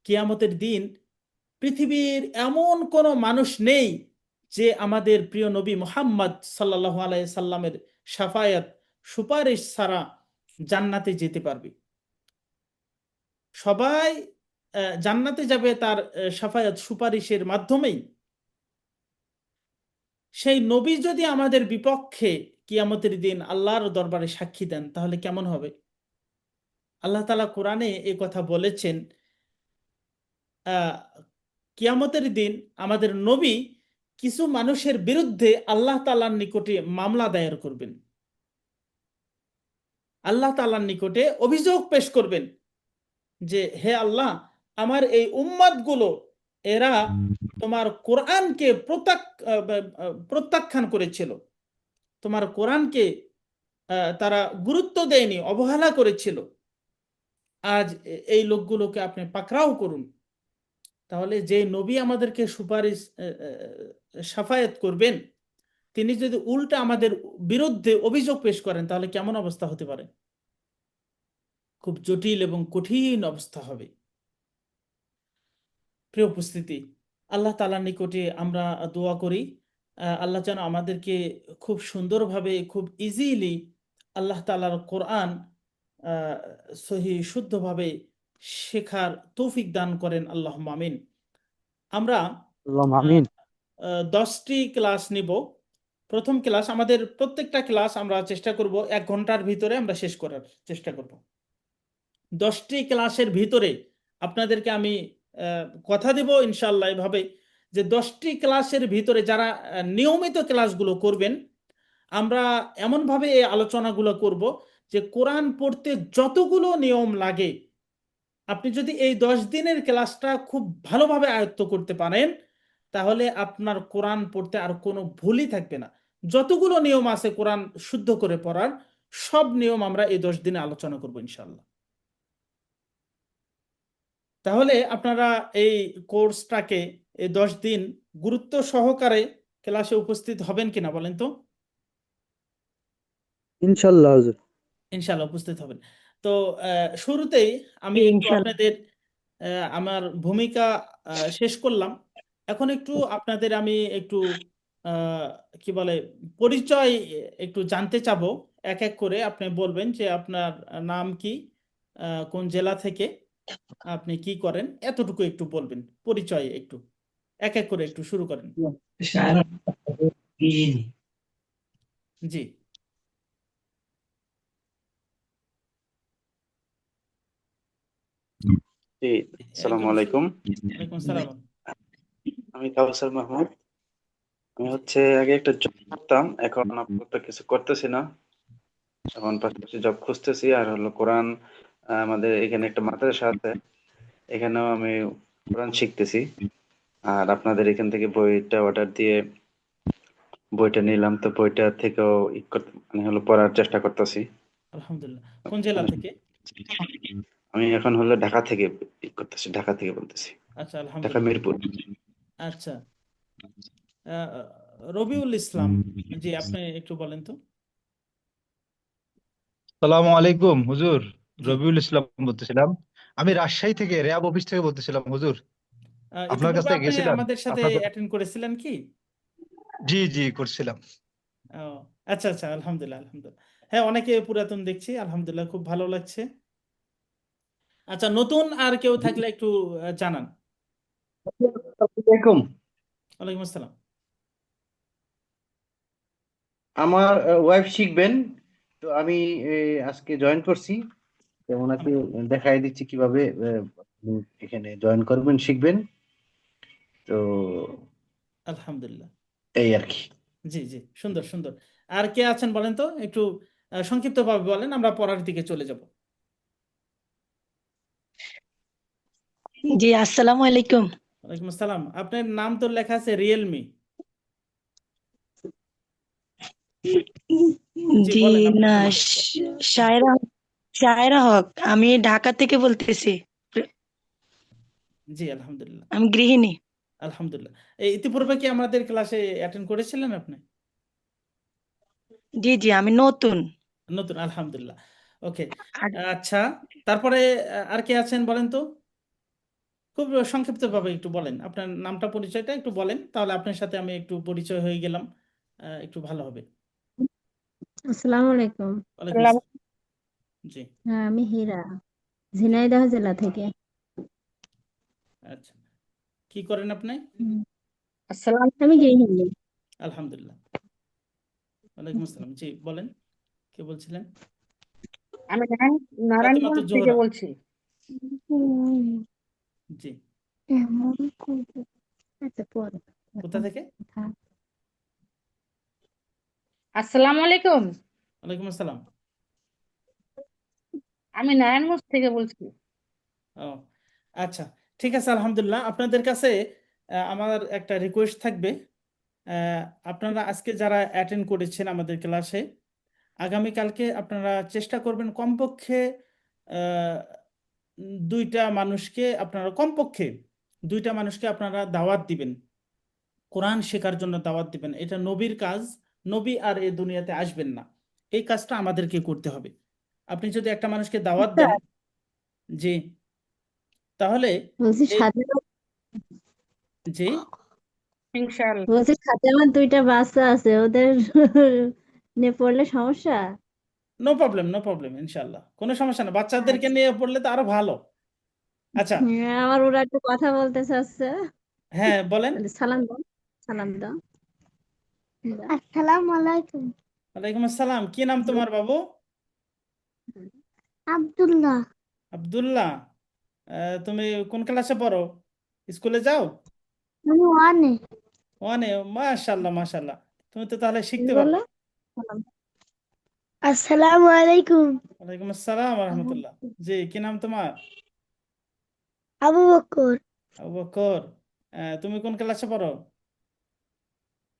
কিয়ামতের দিন পৃথিবীর এমন কোনো মানুষ নেই যে আমাদের প্রিয় নবী মুহাম্মদ সাল্লাল্লাহু আলাইহি সাল্লামের শাফায়াত সুপারিশ ছাড়া জান্নাতে যেতে পারবে। সবাই জান্নাতে যাবে তার শাফায়াত সুপারিশের মাধ্যমেই। সেই নবী যদি আমাদের বিপক্ষে কিয়ামতের দিন আল্লাহর দরবারে সাক্ষী দেন তাহলে কেমন হবে? আল্লাহ তাআলা কোরআনে এই কথা বলেছেন, আহ, কিয়ামতের দিন আমাদের নবী কিছু মানুষের বিরুদ্ধে আল্লাহ তাআলার নিকটে মামলা দায়ের করবেন, আল্লাহ তাআলার নিকটে অভিযোগ পেশ করবেন যে হে আল্লাহ, আমার এই উম্মতগুলো এরা তোমার কোরআনকে প্রত্যাখ্যান করেছিল, তোমার কোরআনকে তারা গুরুত্ব দেয়নি, অবহেলা করেছিল। আজ এই লোকগুলোকে আপনি পাকড়াও করুন। তাহলে যে নবী আমাদেরকে সুপারিশ শাফায়াত করবেন, তিনি যদি উল্টা আমাদের বিরুদ্ধে অভিযোগ পেশ করেন তাহলে কেমন অবস্থা হতে পারে? খুব জটিল এবং কঠিন অবস্থা হবে। প্রিয় উপস্থিতি, আল্লাহ তাআলার নিকটে আমরা দোয়া করি আল্লাহ যেন আমাদেরকে খুব সুন্দরভাবে, খুব ইজিলি আল্লাহ তাআলার কোরআন সহি শুদ্ধভাবে শেখার তৌফিক দান করেন, আল্লাহুম্মা আমিন। আমরা আল্লাহুম্মা আমিন। 10টি ক্লাস নিব। প্রথম ক্লাস, আমাদের প্রত্যেকটা ক্লাস আমরা চেষ্টা করব 1 ঘন্টার ভিতরে আমরা শেষ করার চেষ্টা করব। 10টি ক্লাসের ভিতরে আপনাদেরকে আমি কথা দেব ইনশাআল্লাহ এভাবে যে 10টি ক্লাসের ভিতরে যারা নিয়মিত ক্লাসগুলো করবেন, আমরা এমনভাবে এই আলোচনাগুলো করব যে কোরআন পড়তে যতগুলো নিয়ম লাগে, আপনি যদি এই 10 দিনের ক্লাসটা খুব ভালোভাবে আয়ত্ত করতে পারেন তাহলে আপনার কোরআন পড়তে আর কোনো ভুলই থাকবে না। যতগুলো নিয়ম আছে কোরআন শুদ্ধ করে পড়ার, সব নিয়ম আমরা এই 10 দিনে আলোচনা করব ইনশাআল্লাহ। তাহলে আপনারা এই কোর্সটাকে এই 10 দিন গুরুত্ব সহকারে ক্লাসে উপস্থিত হবেন কিনা বলেন তো? ইনশাআল্লাহ হুজুর। ইনশাআল্লাহ উপস্থিত হবেন। তো শুরুতেই আমি একটু আপনাদের আমার ভূমিকা শেষ করলাম। এখন একটু আপনাদের আমি একটু কি বলে পরিচয় একটু জানতে চাবো। এক এক করে আপনি বলবেন যে আপনার নাম কি, কোন জেলা থেকে, আপনি কি করেন, এতটুকু একটু বলবেন। পরিচয় একটু এক এক করে একটু শুরু করেন। জি। জি, আসসালামু আলাইকুম। ওয়ালাইকুম সালাম। আমি কাউসার মাহমুদ। আমি হচ্ছে আগে একটা জব করতাম, এখন আপাতত কিছু করতেছি না। এখন পাশাপাশি জব খুঁজতেছি। আর হলো কোরআন, আমাদের এখানে একটা মাদ্রাসা আছে, এখানেও আমি কোরআন শিখতেছি। আর আপনাদের এখান থেকে বইটা অর্ডার দিয়ে বইটা নিলাম, তো বইটা থেকেও মানে হলো পড়ার চেষ্টা করতেছি। আলহামদুলিল্লাহ। কোন জেলা থেকে? আমি এখন হলো ঢাকা থেকে করতেছি, ঢাকা থেকে বলতেছি, আচ্ছা, ঢাকা আলহামদুলিল্লাহ। মিরপুর। আচ্ছা, আহ, রবিউল ইসলাম, জি আপনি একটু বলেন তো। সালামু আলাইকুম হুজুর। জি। রবিউল ইসলাম বলতেছিলাম। আমি রাজশাহী থেকে, র্যাব অফিস থেকে বলতেছিলাম হুজুর। আপনার কাছ ইতিপূর্বে থেকে আপনি গেছিলাম আমাদের সাথে আপনার অ্যাটেন্ড করেছিলেন কি? জি জি করছিলাম। ও আচ্ছা আচ্ছা, আলহামদুলিল্লাহ আলহামদুলিল্লাহ। হ্যাঁ, অনেকে পুরাতন দেখছি, আলহামদুলিল্লাহ, খুব ভালো লাগছে। আচ্ছা, নতুন আর কেউ থাকলে একটু জানান। আসসালামাইকুম। ওয়ালাইকুম আসসালাম। আমার ওয়াইফ শিখবেন, তো আমি আজকে জয়েন করছি, তো ওনাকে দেখাই দিচ্ছি কিভাবে আপনি এখানে জয়েন করবেন, শিখবেন। তো আলহামদুলিল্লাহ। এই আর কি। জি জি, সুন্দর সুন্দর। আর কে আছেন বলেন তো একটু সংক্ষিপ্তভাবে বলেন, আমরা পড়ার দিকে চলে যাব। জি আসসালামু আলাইকুম। ওয়ালাইকুম আসসালাম। আপনার নাম তো লেখা আছে রিয়েলমি। জি জি বলেন, আপনার না, পরিচয়। শায়রা শায়রা হক, আমি ঢাকা থেকে বলতেছি। জি আলহামদুলিল্লাহ। আমি গৃহিণী। আলহামদুলিল্লাহ। এই ইতিপূর্বে কি আমাদের ক্লাসে অ্যাটেন্ড করেছিলেন আপনি? জি জি, আমি নতুন। নতুন, আলহামদুলিল্লাহ। ওকে। আর আচ্ছা, তারপরে আর কে আছেন বলেন তো? খুব সংক্ষিপ্তভাবে একটু বলেন, আপনার নামটা পরিচয়টা একটু বলেন, তাহলে আপনার সাথে আমি একটু পরিচয় হয়ে গেলাম, একটু ভালো হবে। আসসালামু আলাইকুম। ওয়ালাইকুম আসসালাম। জি, হ্যাঁ, আমি হীরা, ঝিনাইদহ জেলা থেকে। আচ্ছা, কি করেন আপনি? হুম। আমি গৃহিণী। আলহামদুলিল্লাহ। ওয়ালাইকুম আসসালাম। জি, বলেন, কে বলছিলেন? আমি ফাতেমা নারায়ণগঞ্জ তো থেকে জোহরা। বলছি। জি, আচ্ছা, পরে কোথা থেকে? থাক। আসসালামু আলাইকুম। ওয়ালাইকুম আসসালাম। আমি নারায়ণগঞ্জ থেকে বলছি। ও আচ্ছা, ঠিক আছে, আলহামদুলিল্লাহ। আপনাদের কাছে আমার একটা রিকোয়েস্ট থাকবে। আহ, আপনারা আজকে যারা অ্যাটেন্ড করেছেন আমাদের ক্লাসে, আগামীকালকে আপনারা চেষ্টা করবেন কমপক্ষে আহ, কমপক্ষে দুইটা মানুষকে আপনারা দাওয়াত দিবেন, কোরআন শেখার জন্য দাওয়াত দিবেন। এটা নবীর কাজ। নবী আর এই দুনিয়াতে আসবেন না, এই কাজটা আমাদেরকে করতে হবে। আপনি যদি একটা মানুষকে দাওয়াত দেন, স্যার, জি, তাহলে বলছি এই, সাথে জি, ইনশাআল্লাহ। বলছি সাথে আমার দুইটা বাচ্চা আছে, ওদের নিয়ে পড়লে সমস্যা? নো প্রবলেম, নো প্রবলেম, ইনশাল্লাহ কোনো সমস্যা না। বাচ্চাদেরকে আচ্ছা। নিয়ে পড়লে তো আরো ভালো। আচ্ছা, হ্যাঁ, আমার ওরা একটু কথা বলতে চাচ্ছে। হ্যাঁ বলেন। বলে, সালাম দাও, সালাম দাও। আসসালামু আলাইকুম। ওয়ালাইকুম আসসালাম। কি নাম তোমার বাবু? আব্দুল্লাহ। আব্দুল্লাহ। তুমি কোন ক্লাসে পড়ো? স্কুলে যাও? আমি ওয়ানে। ওয়ানে? মাশাল্লাহ, মাশাল্লাহ। তুমি তো তাহলে কি শিখতে বললো? পারবে। সালাম। আসসালামু আলাইকুম। ওয়ালাইকুম আসসালাম রহমতুল্লাহ। জি, কি নাম তোমার? আবু বকর। আবু বকর। তুমি কোন ক্লাসে পড়ো?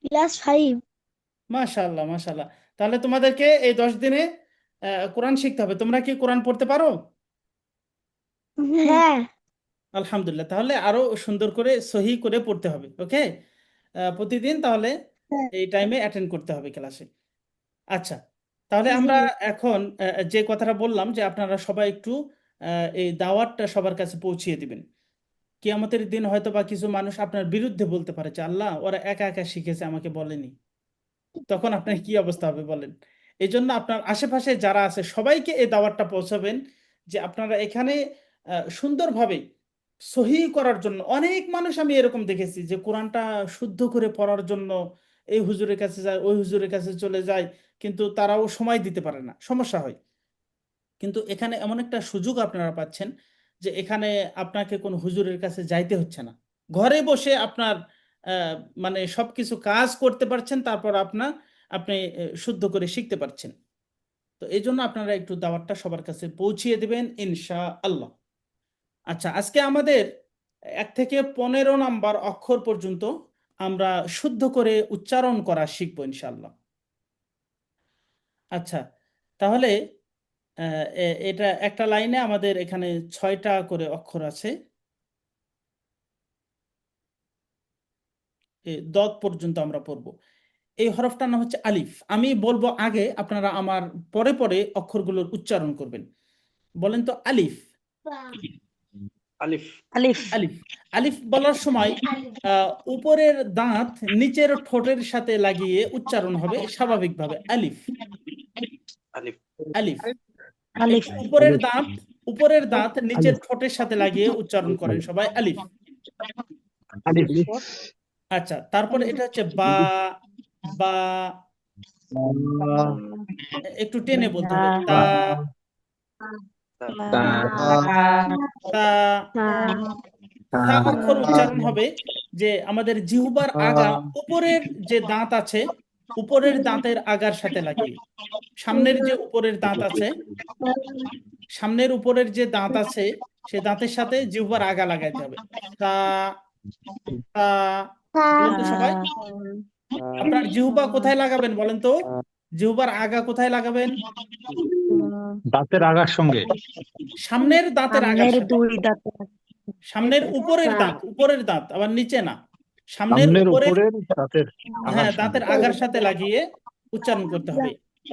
ক্লাস 5। মাশাল্লাহ, মাশাল্লাহ। তাহলে তোমাদেরকে এই 10 দিনে কোরআন শিখতে হবে। তোমরা কি কোরআন পড়তে পারো? হ্যাঁ। আলহামদুলিল্লাহ, তাহলে আরো সুন্দর করে সহি করে পড়তে হবে। ওকে, প্রতিদিন তাহলে হ্যাঁ। এই টাইমে অ্যাটেন্ড করতে হবে ক্লাসে। আচ্ছা, তাহলে জি। আমরা এখন যে কথাটা বললাম যে আপনারা সবাই একটু এই দাওয়াতটা সবার কাছে পৌঁছিয়ে দিবেন। কিয়ামতের দিন হয়তো বা কিছু মানুষ আপনার বিরুদ্ধে বলতে পারে যে আল্লাহ, ওরা একা একা শিখেছে, আমাকে বলেনি। তখন আপনার কি অবস্থা হবে বলেন? এই জন্য আপনার আশেপাশে যারা আছে সবাইকে এই দাওয়াতটা পৌঁছাবেন যে আপনারা এখানে সুন্দরভাবে সহি করার জন্য। অনেক মানুষ আমি এরকম দেখেছি যে কোরআনটা শুদ্ধ করে পড়ার জন্য এই হুজুরের কাছে যায়, ওই হুজুরের কাছে চলে যায়, কিন্তু তারাও সময় দিতে পারে না, সমস্যা হয়। কিন্তু এখানে এমন একটা সুযোগ আপনারা পাচ্ছেন যে এখানে আপনাকে কোনো হুজুরের কাছে যাইতে হচ্ছে না। ঘরে বসে আপনার আহ, মানে সবকিছু কাজ করতে পারছেন, তারপর আপনি শুদ্ধ করে শিখতে পারছেন। তো এই জন্য আপনারা একটু দাওয়াতটা সবার কাছে পৌঁছিয়ে দিবেন, ইনশা আল্লাহ। আচ্ছা, আজকে আমাদের 1 থেকে 15 নাম্বার অক্ষর পর্যন্ত আমরা শুদ্ধ করে উচ্চারণ করা শিখবো ইনশাআল্লাহ। আচ্ছা, তাহলে এটা একটা লাইনে আমাদের এখানে 6টা করে অক্ষর আছে। দত পর্যন্ত আমরা পড়বো। এই হরফটার নাম হচ্ছে আলিফ। আমি বলবো আগে, আপনারা আমার পরে পরে অক্ষরগুলোর উচ্চারণ করবেন। বলেন তো আলিফ। আলিফ। আলিফ। আলিফ। আলিফ বলার সময় উপরের দাঁত নিচের ঠোঁটের সাথে লাগিয়ে উচ্চারণ হবে স্বাভাবিকভাবে, আলিফ, আলিফ। আলিফ। আলিফ। একটু উপরের আলিফ। দাঁত, উপরের দাঁত নিচের আলিফ। ঠোঁটের সাথে লাগিয়ে উচ্চারণ করেন সবাই, আলিফ। আলিফ। আলিফ। আচ্ছা, তারপরে এটা হচ্ছে বা। বা, একটু টেনে বলতে হবে, তা। তা। তা। তা অক্ষর উচ্চারণ হবে যে আমাদের জিহ্বার আগা, উপরের যে দাঁত আছে, উপরের দাঁতের আগার সাথে লাগিয়ে। সামনের যে উপরের দাঁত আছে, সামনের উপরের যে দাঁত আছে, সে দাঁতের সাথে জিহ্বার আগা লাগাইতে হবে। তা। তা। বলেন তো সবাই, আপনার জিহ্বা কোথায় লাগাবেন বলেন তো? জিহ্বার আগা কোথায় লাগাবেন? দাঁতের আগার সঙ্গে। সামনের দাঁতের আগার সামনের সাথে। 2 দাঁত। সামনের উপরের দাঁত, উপরের দাঁত, আবার নিচে না, সামনের সামনের উপরের, উপরের দাঁতের আগার হ্যাঁ, সঙ্গে। দাঁতের আগার সাথে লাগিয়ে উচ্চারণ করতে হবে।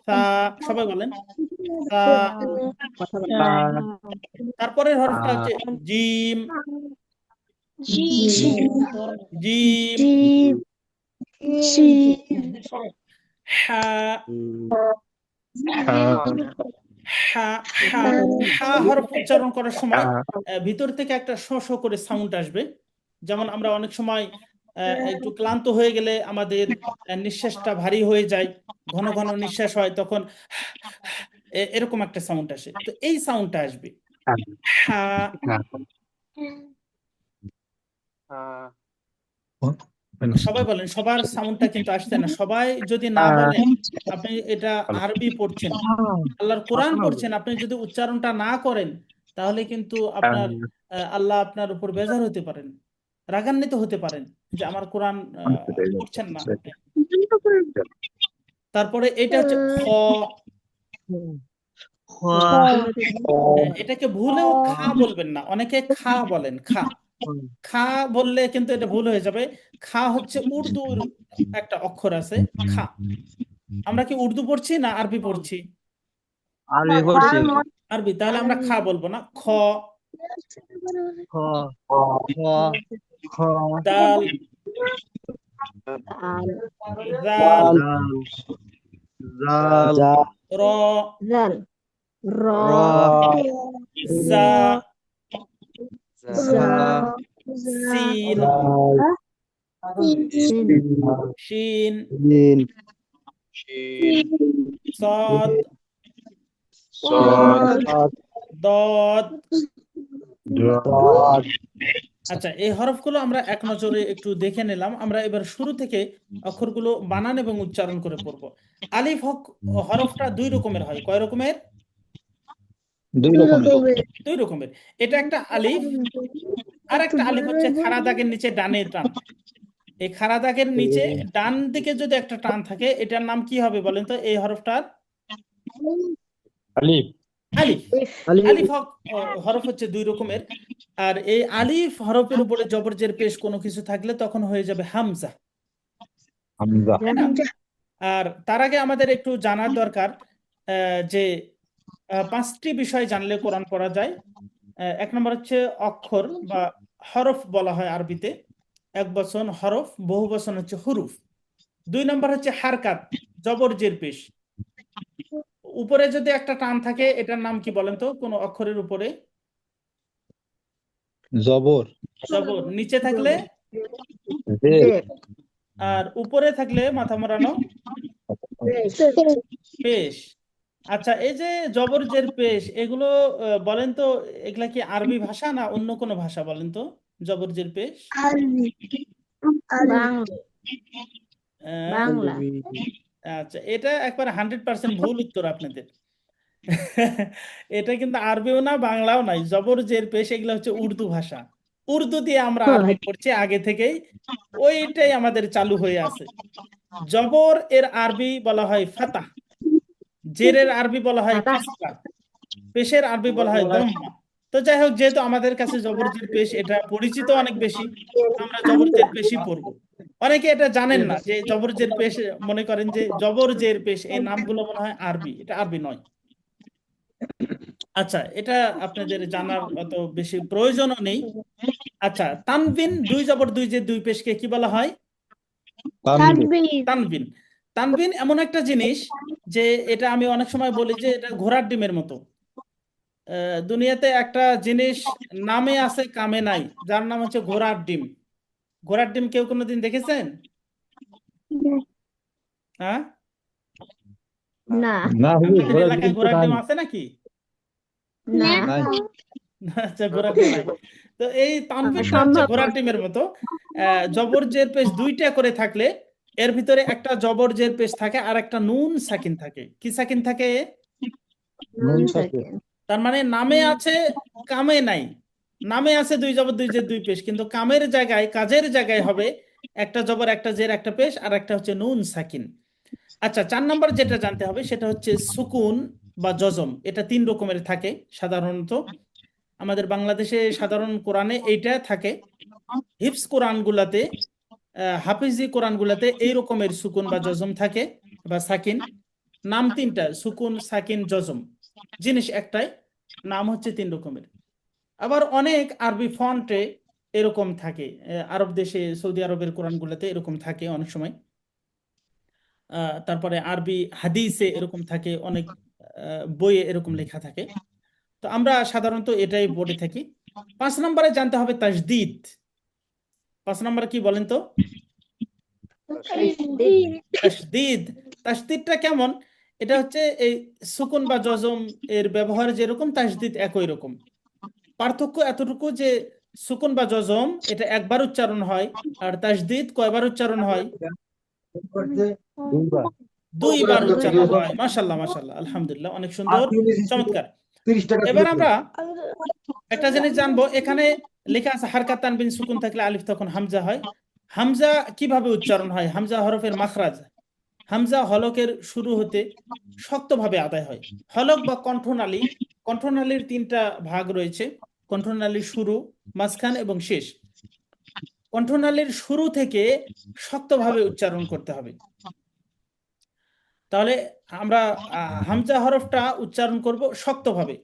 তা, সবাই বলেন, তা। তারপরের হরফটা হচ্ছে জিম। জিম। হা। হা হা হা হরফ উচ্চারণ করার সময় ভিতর থেকে একটা শো শো করে সাউন্ড আসবে। যেমন আমরা অনেক সময় একটু ক্লান্ত হয়ে গেলে আমাদের নিঃশ্বাসটা ভারী হয়ে যায়, ঘন ঘন নিঃশ্বাস হয়, তখন এরকম একটা সাউন্ড আসে। তো এই সাউন্ডটা আসবে হা। সবাই বলেন, সবার সাউন্ডটা কিন্তু আসছে না। সবাই যদি না বলেন, আপনি এটা আরবি পড়ছেন, আল্লাহর কোরআন পড়ছেন, আপনি যদি উচ্চারণটা না করেন, তাহলে কিন্তু আপনার আল্লাহ আপনার উপর বেজার হতে পারেন, রাগান্বিত হতে পারেন যে আমার কোরআন পড়ছেন না আপনি। তারপরে এটা হচ্ছে খ। এটাকে ভুলেও খা বলবেন না, অনেকে খা বলেন, খা খা বললে কিন্তু এটা ভুল হয়ে যাবে। খা হচ্ছে উর্দুর একটা অক্ষর আছে, খা। আমরা কি উর্দু পড়ছি না আরবি পড়ছি? আরবি পড়ছি। আরবি, তাহলে আমরা খা বলবো না, খ। খ খ খ দাল, জাল, জাল র, জাল র জা, জা সিন, সিন শিন, জিন সদ, দদ। দদ। আচ্ছা, এই হরফগুলো আমরা এক নজরে একটু দেখে নিলাম। আমরা এবার শুরু থেকে অক্ষরগুলো বানান এবং উচ্চারণ করে পড়বো। আলিফ হরফটা দুই রকমের হয়। কয় রকমের? দুই রকমের। এটা একটা আলিফ, আর একটা আলিফ হচ্ছে খাড়া দাগের নিচে ডানে টান। এই খাড়া দাগের নিচে ডান দিকে যদি একটা টান থাকে, এটার নাম কি হবে বলেন তো? এই হরফটার আলিফ। আলিফ। আলিফ হরফ হচ্ছে দুই রকমের। আর এই আলিফ হরফের উপরে জবর জের পেশ কোনো কিছু থাকলে তখন হয়ে যাবে হামজা, হামজা। তাই না? আর তার আগে আমাদের একটু জানার দরকার যে পাঁচটি বিষয় জানলে কোরআন পড়া যায়। এক নম্বর হচ্ছে অক্ষর বা হরফ বলা হয় আরবিতে, এক বচন হরফ, বহু বচন হচ্ছে হুরুফ। দুই নম্বর হচ্ছে হারকাত, জবর জের পেশ। উপরে যদি একটা টান থাকে, এটার নাম কি বলেন তো? কোন অক্ষরের উপরে জবর। জবর, নিচে থাকলে জের। আর উপরে থাকলে মাথা মোড়ানো পেশ। আচ্ছা, এই যে জবর জের পেশ, এগুলো বলেন তো, এগুলা কি আরবি ভাষা না অন্য কোনো ভাষা বলেন তো? জবর জের পেশ বাংলা। আচ্ছা, এটা একবার 100% ভুল উত্তর আপনাদের। এটা কিন্তু আরবিও না, বাংলাও নাই। জবর জের পেশ এগুলো হচ্ছে উর্দু ভাষা। উর্দু দিয়ে আমরা আরবি পড়ছি আগে থেকেই, ওইটাই আমাদের চালু হয়ে আছে। জবর এর আরবি বলা হয় ফাতাহ, জেরের আরবি বলা হয় কাসরা, পেশের আরবি বলা হয় দম্মা। তো যাই হোক, যেহেতু আমাদের কাছে জবর জের পেশ এটা পরিচিত অনেক বেশি, আমরা জবর জের পেশই পড়বো। অনেকে এটা জানেন না যে জবর জের পেশ, মনে করেন যে জবর জের পেশ এই নামগুলো মনে হয় আরবি, এটা আরবি নয়। আচ্ছা, এটা আপনাদের জানার অত বেশি প্রয়োজনও নেই। আচ্ছা, তানবিন, দুই জবর দুই জের দুই পেশকে কি বলা হয়? তানবিন। তানবিন এমন একটা জিনিস যে এটা আমি অনেক সময় বলি যে এটা ঘোড়ার ডিমের মতো। দুনিয়াতে একটা জিনিস নামে আছে কামে নাই, যার নাম হচ্ছে ঘোড়ার ডিম। ঘোড়ার ডিম কেউ কোনোদিন দেখেছেন? হ্যাঁ, না না হুজুর, আপনাদের ঘোড়ার এলাকায় ডিম তো ঘোড়ার নাই। ডিম আছে নাকি? না নাই। আচ্ছা, ঘোড়ার ডিম নাই। তো এই তানবিনটা হচ্ছে সম্ভব ঘোড়ার ডিমের মতো। জবর জের পেশ দুইটা করে থাকলে এর ভিতরে একটা জবর জের পেশ থাকে আর একটা নুন সাকিন থাকে। কি সাকিন থাকে? নুন নুন থাকে। থাকে। তার মানে নামে আছে কামে নাই। নামে আছে দুই জবর দুই জের দুই পেশ, কিন্তু কামের জায়গায়, কাজের জায়গায় হবে একটা জবর একটা জের একটা পেশ আর একটা হচ্ছে নুন সাকিন। আচ্ছা, 4 নম্বর যেটা জানতে হবে সেটা হচ্ছে সুকুন বা জজম। এটা 3 রকমের থাকে সাধারণত। আমাদের বাংলাদেশে সাধারণ কোরআনে এইটা থাকে। হিফজ কোরআনগুলাতে, হাফিজি কোরআনগুলাতে এই রকমের সুকুন বা জজম থাকে বা সাকিন। নাম তিনটা, সুকুন সাকিন জজম, জিনিস একটাই, নাম হচ্ছে 3 রকমের। আবার অনেক আরবি ফন্টে এরকম থাকে, আরব দেশে, সৌদি আরবের কোরআনগুলোতে এরকম থাকে অনেক সময়। তারপরে আরবি হাদিসে এরকম থাকে, অনেক বইয়ে এরকম লেখা থাকে। তো আমরা সাধারণত এটাই পড়ে থাকি। 5 নম্বরে জানতে হবে তাসদিদ। 5 নম্বরে কি বলেন তো? তাসদিদ। তাসদিদটা কেমন? এটা হচ্ছে এই সুকুন বা জজম এর ব্যবহার যেরকম, তাসদিদ একই রকম। পার্থক্য এতটুকু যে সুকুন বা জজম এটা একবার উচ্চারণ হয়, আর তাসদিদ কয়বার উচ্চারণ হয়? 2 বার উচ্চারণ হয়। মাশাআল্লাহ, মাশাআল্লাহ, আলহামদুলিল্লাহ, অনেক সুন্দর, চমৎকার। এবার আমরা একটা জিনিস জানবো, এখানে লেখা আছে হারকাত তানবিন সুকুন থাকলে আলিফ তখন হামজা হয়। হামজা কিভাবে উচ্চারণ হয়? হামজা হরফের মাখরাজ। হামজা হলকের শুরু হতে শক্তভাবে আদায় হয়। হলক বা কণ্ঠনালী, কণ্ঠনালীর 3টা ভাগ রয়েছে: কণ্ঠনালীর শুরু, মাঝখান এবং শেষ। কণ্ঠনালীর শুরু থেকে শক্তভাবে উচ্চারণ করতে হবে। তাহলে আমরা হামজা হরফটা উচ্চারণ করব শক্তভাবে।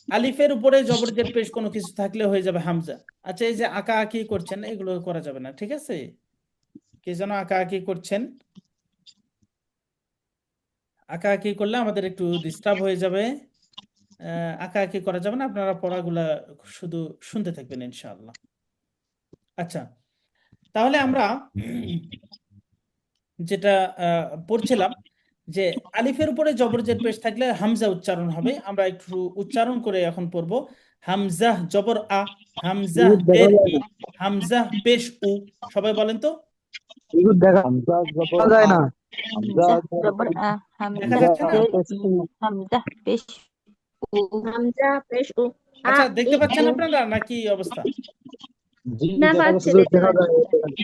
আলিফের উপরে জবর জের পেশ কোনো কিছু থাকলে হয়ে যাবে হামজা। আচ্ছা, এই যে আঁকা আঁকি করছেন এগুলো করা যাবে না, ঠিক আছে? কে যেন আঁকা আঁকি করছেন, আঁকা আঁকি করলে আমাদের একটু ডিস্টার্ব হয়ে যাবে। আঁকা আঁকি করা যাবে না, আপনারা পড়াগুলা শুধু শুনতে থাকবেন ইনশাআল্লাহ। আচ্ছা, তাহলে আমরা যেটা পড়ছিলাম যে আলিফের উপরে জবর জের পেশ থাকলে হামজা উচ্চারণ হবে। আমরা একটু উচ্চারণ করে এখন পড়ব। হামজা জবর আ, হামজা জের ই, হামজা পেশ উ। সবাই বলেন তো। যায় না। হামজা জবর আ, দেখা হামজা যাচ্ছে না? জের ই, হামজা পেশ উ, হামজা পেশ উ, আ আচ্ছা, দেখতে ই পাচ্ছেন উ। আপনারা নাকি অবস্থা? না, পাচ্ছি, দেখতে পাচ্ছি।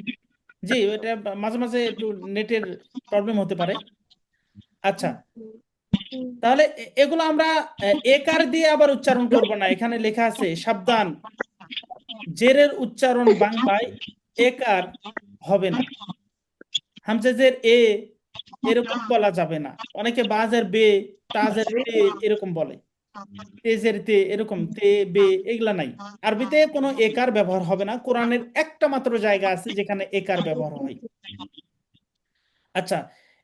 জি, এটা মাঝে মাঝে একটু নেটের প্রবলেম হতে পারে। আচ্ছা, তাহলে এগুলো আমরা একার দিয়ে আবার উচ্চারণ করব না। এখানে লেখা আছে সাবধান, জেরের উচ্চারণ বাংলায় একার হবে না। হামজাজের এ এরকম বলা যাবে না। অনেকে বাজের বে, তাজের তে এরকম বলে, তেজের তে এরকম, তে বে এগুলা নাই। আরবিতে কোনো একার ব্যবহার হবে না। কোরআনের একটা মাত্র জায়গা আছে যেখানে একার ব্যবহার হয়। আচ্ছা,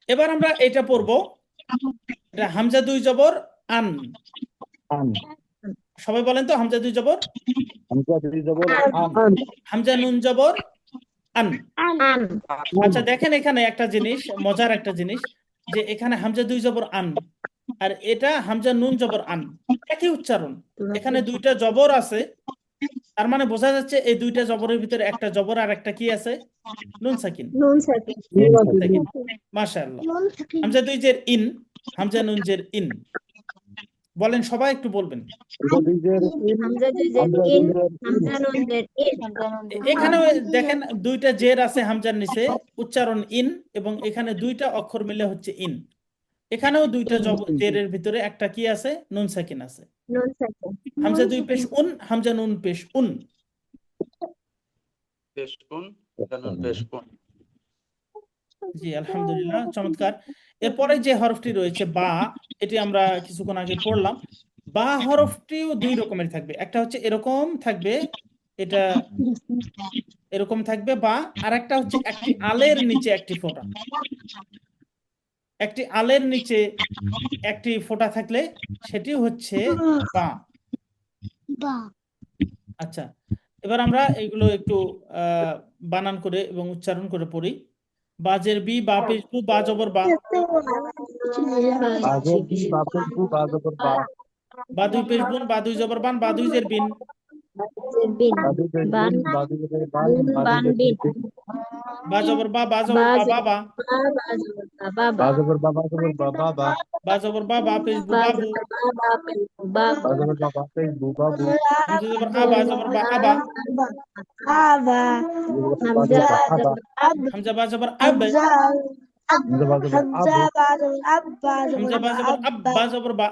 এবার আমরা এটা পড়বো। এটা হামজা 2 জবর আন। সবাই বলেন তো, হামজা 2 জবর, হামজা নুন জবর আন। আন। আচ্ছা, দেখেন এখানে একটা জিনিস, মজার একটা জিনিস, যে এখানে হামজা 2 জবর আন আর এটা হামজা নুন জবর আন, একই উচ্চারণ। এখানে 2টা জবর আছে, তার মানে বোঝা যাচ্ছে এই 2টা জবরের ভিতরে একটা জবর আর একটা কি আছে? নুন সাকিন। নুন সাকিন। সাকিন। মাশাআল্লাহ। হামজা 2 জের ইন, হামজা নুন জের ইন। বলেন, সবাই একটু বলবেন। হামজা দুই জের ইন, হামজা নুন জের ইন। এখানে দেখেন 2টা জের আছে হামজার নিচে, উচ্চারণ ইন, এবং এখানে 2টা অক্ষর মিলে হচ্ছে ইন। এখানেও 2টা জেরের ভিতরে একটা কি আছে? নুন সাকিন আছে। নুন সাকিন। হামজা 2 পেশ উন, হামজা নুন পেশ উন। পেশ উন, জানুন পেশ উন। জি, আলহামদুলিল্লাহ, চমৎকার। এরপরে যে হরফটি রয়েছে বা, এটি আমরা কিছুক্ষণ আগে পড়লাম। বা হরফটিও 2 রকমের থাকবে। একটা হচ্ছে এরকম থাকবে, এটা এরকম থাকবে বা, আর একটা হচ্ছে একটি আলের নিচে একটি ফোঁটা। একটি আলের নিচে একটি ফোঁটা থাকলে সেটি হচ্ছে বা। আচ্ছা, এবার আমরা এগুলো একটু বানান করে এবং উচ্চারণ করে পড়ি। বাজের বি, বা পেশ বু, বা জবর বা। বা 2 পেশ বুন, বা 2 জবর বান, বা 2 জের বিন। বিন, বান, বুন, বান, বিন। বা জবর বা, বা জবর বা, বাবা। বাবা। বা জবর বা, বা পেশ বু, বাবু। হামজা জবর আ, বা জবর বা, আবা। হামজা বা জবর আব। হামজা বা জবর আব, বা জবর বা,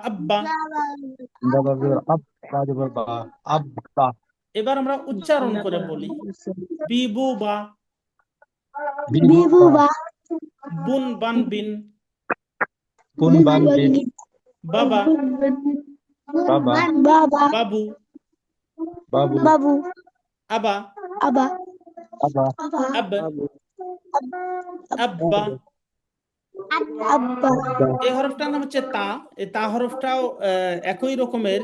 আব্বা। এবার আমরা উচ্চারণ করে বলি। বিবু বা, বুন বান বিন, বাবা, বাবু, আবা, আব, আব্বা, আব্বা এই হরফটার নাম হচ্ছে তা। এই তা হরফটাও একই রকমের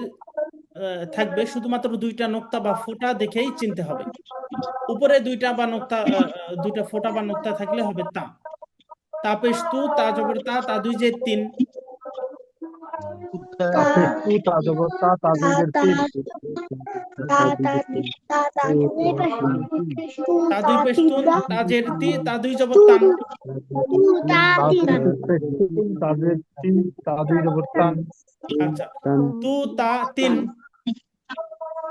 থাকবে, শুধুমাত্র দুইটা নোক্তা বা ফোঁটা দেখেই চিনতে হবে। উপরে দুইটা বা নোক্তা দুইটা ফোঁটা বা নোক্তা থাকলে হবে তা। তা পেশ তু, তা জবর তা, তা দুই জের তিন। তাপেশ তু, তা জবর তা, তা দুই জের তিন। তা দুই পেশ তুন, তা জের তি, তা দুই জবর তান। তা দুই পেশ তুন, তা জের তি, তা দুই জবর তান। আচ্ছা, তু তা তিন,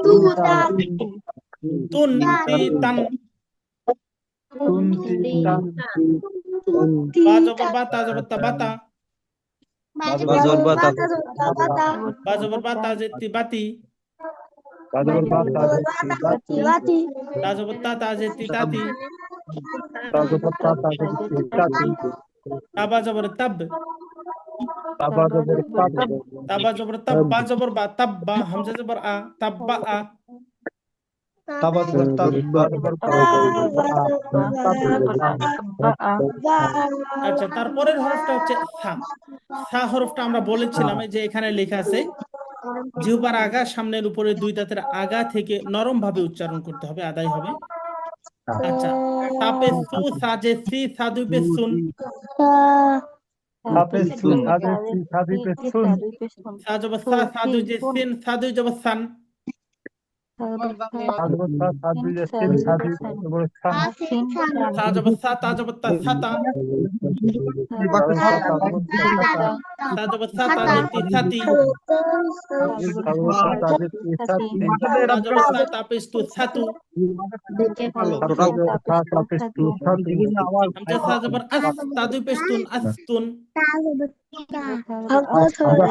তুন তা তিন, তুন তি তান। তুন তি তান। বা জবর বা, তা জবর তা, বাতা। বা জবর বা, তা বা জবর বা, তা জের তি, বাতি। তা জবর বা, তা জের তি, বাতি। তা জবর তা, তা জের তি, তাতি। তা জবর তা, তা জের তি, তাতি। তা বা জবর তাব, তা বা জবর তাব। তা বা জবর তাব, বা জবর বা, তাব্বা, হামজা জবর আ, তাব্বা আ। তা বা জবর তাব, বা জবর বা, আচ্ছা, তারপরের হরফটা হচ্ছে সা। সা হরফটা আমরা বলেছিলাম এই যে এখানে লেখা আছে, জিহ্বার আগা সামনের উপরে দুই দাঁতের আগা থেকে নরম ভাবে উচ্চারণ করতে হবে, আদায় হবে। আচ্ছা, তাপে সু, সাজে সি, সাদু পে সুন। তাপেশ তু, তা জের তি, তা দুই পেশ তুন। সা জবর সা, সাদু যে সিন, সাদু জবর সান। তা জবর তা, তা দুই জের তিন, তা দুই জবর সান। সা জবর সা, তা জবর তা, সাতা। তা জবর তা, তা জবর তা, সাতা। সা জবর সা, তা জের তি, সাতি। তা জবর তা, তা জের তি, সাতি। তা জবর সা, তাপেশ তু, সাতু। তা জবর তা, তাপেশ তু, সাতু। হামজা সা জবর আস, তা দুই পেশ তুন, আস্তুন। হামজা তা জবর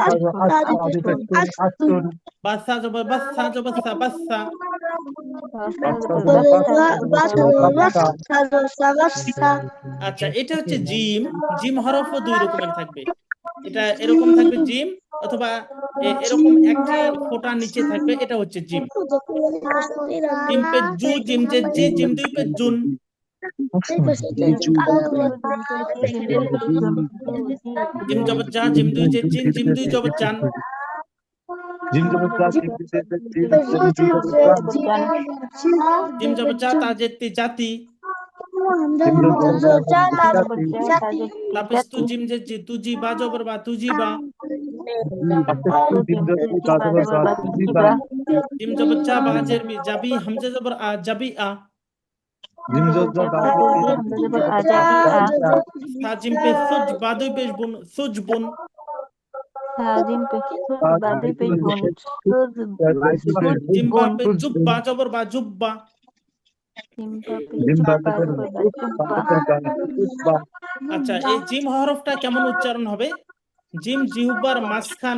আস, তা দুই পেশ তুন, আস্তুন। বা সা জবর বাস, সা জবর সা, বাসসা। বাচ্চা জবর বাচ্চা, বাচ্চা। আচ্ছা, এটা হচ্ছে জিম। জিম হরফও দুই রকমের থাকবে। এটা এরকম থাকবে জিম, অথবা এরকম একটি ফোঁটার নিচে থাকবে, এটা হচ্ছে জিম। জিম পে জু, জিম যে জি, জিম দুই পে জুন। জিম জবর জা, জিম দুই যে জিন, জিম দুই জবর জান। জিম জবর জা, জিম দুই জের জিম, জিম দুই জবর জান। জিম জবর জা, তা জের তি, জাতি। জিম জবর জা, জিম দুই জাতি। তাপিস তু, জিম যে জি, তুজি, বা জবর বা, তুজি বা। তাপেশ তু, জিম জবর তু, তা জবর বা, তুজি বা। জিম জবর জা, বা জের মি, জাবি, হামজা জবর আ, জাবি আ। জিম জবর জা, বা জের তি, জাতি আ। সা জিম পে সুজ, বা দুই পেশ বুন, সুজ বুন। তা জিম পেশ জিম বা পে জুব, বা জবর বা, জুব্বা। জিম বা জবর জুব, বা জবর বা, জুব্বা। আচ্ছা, এই জিম হরফটা কেমন উচ্চারণ হবে? জিম জিহ্বার মাঝখান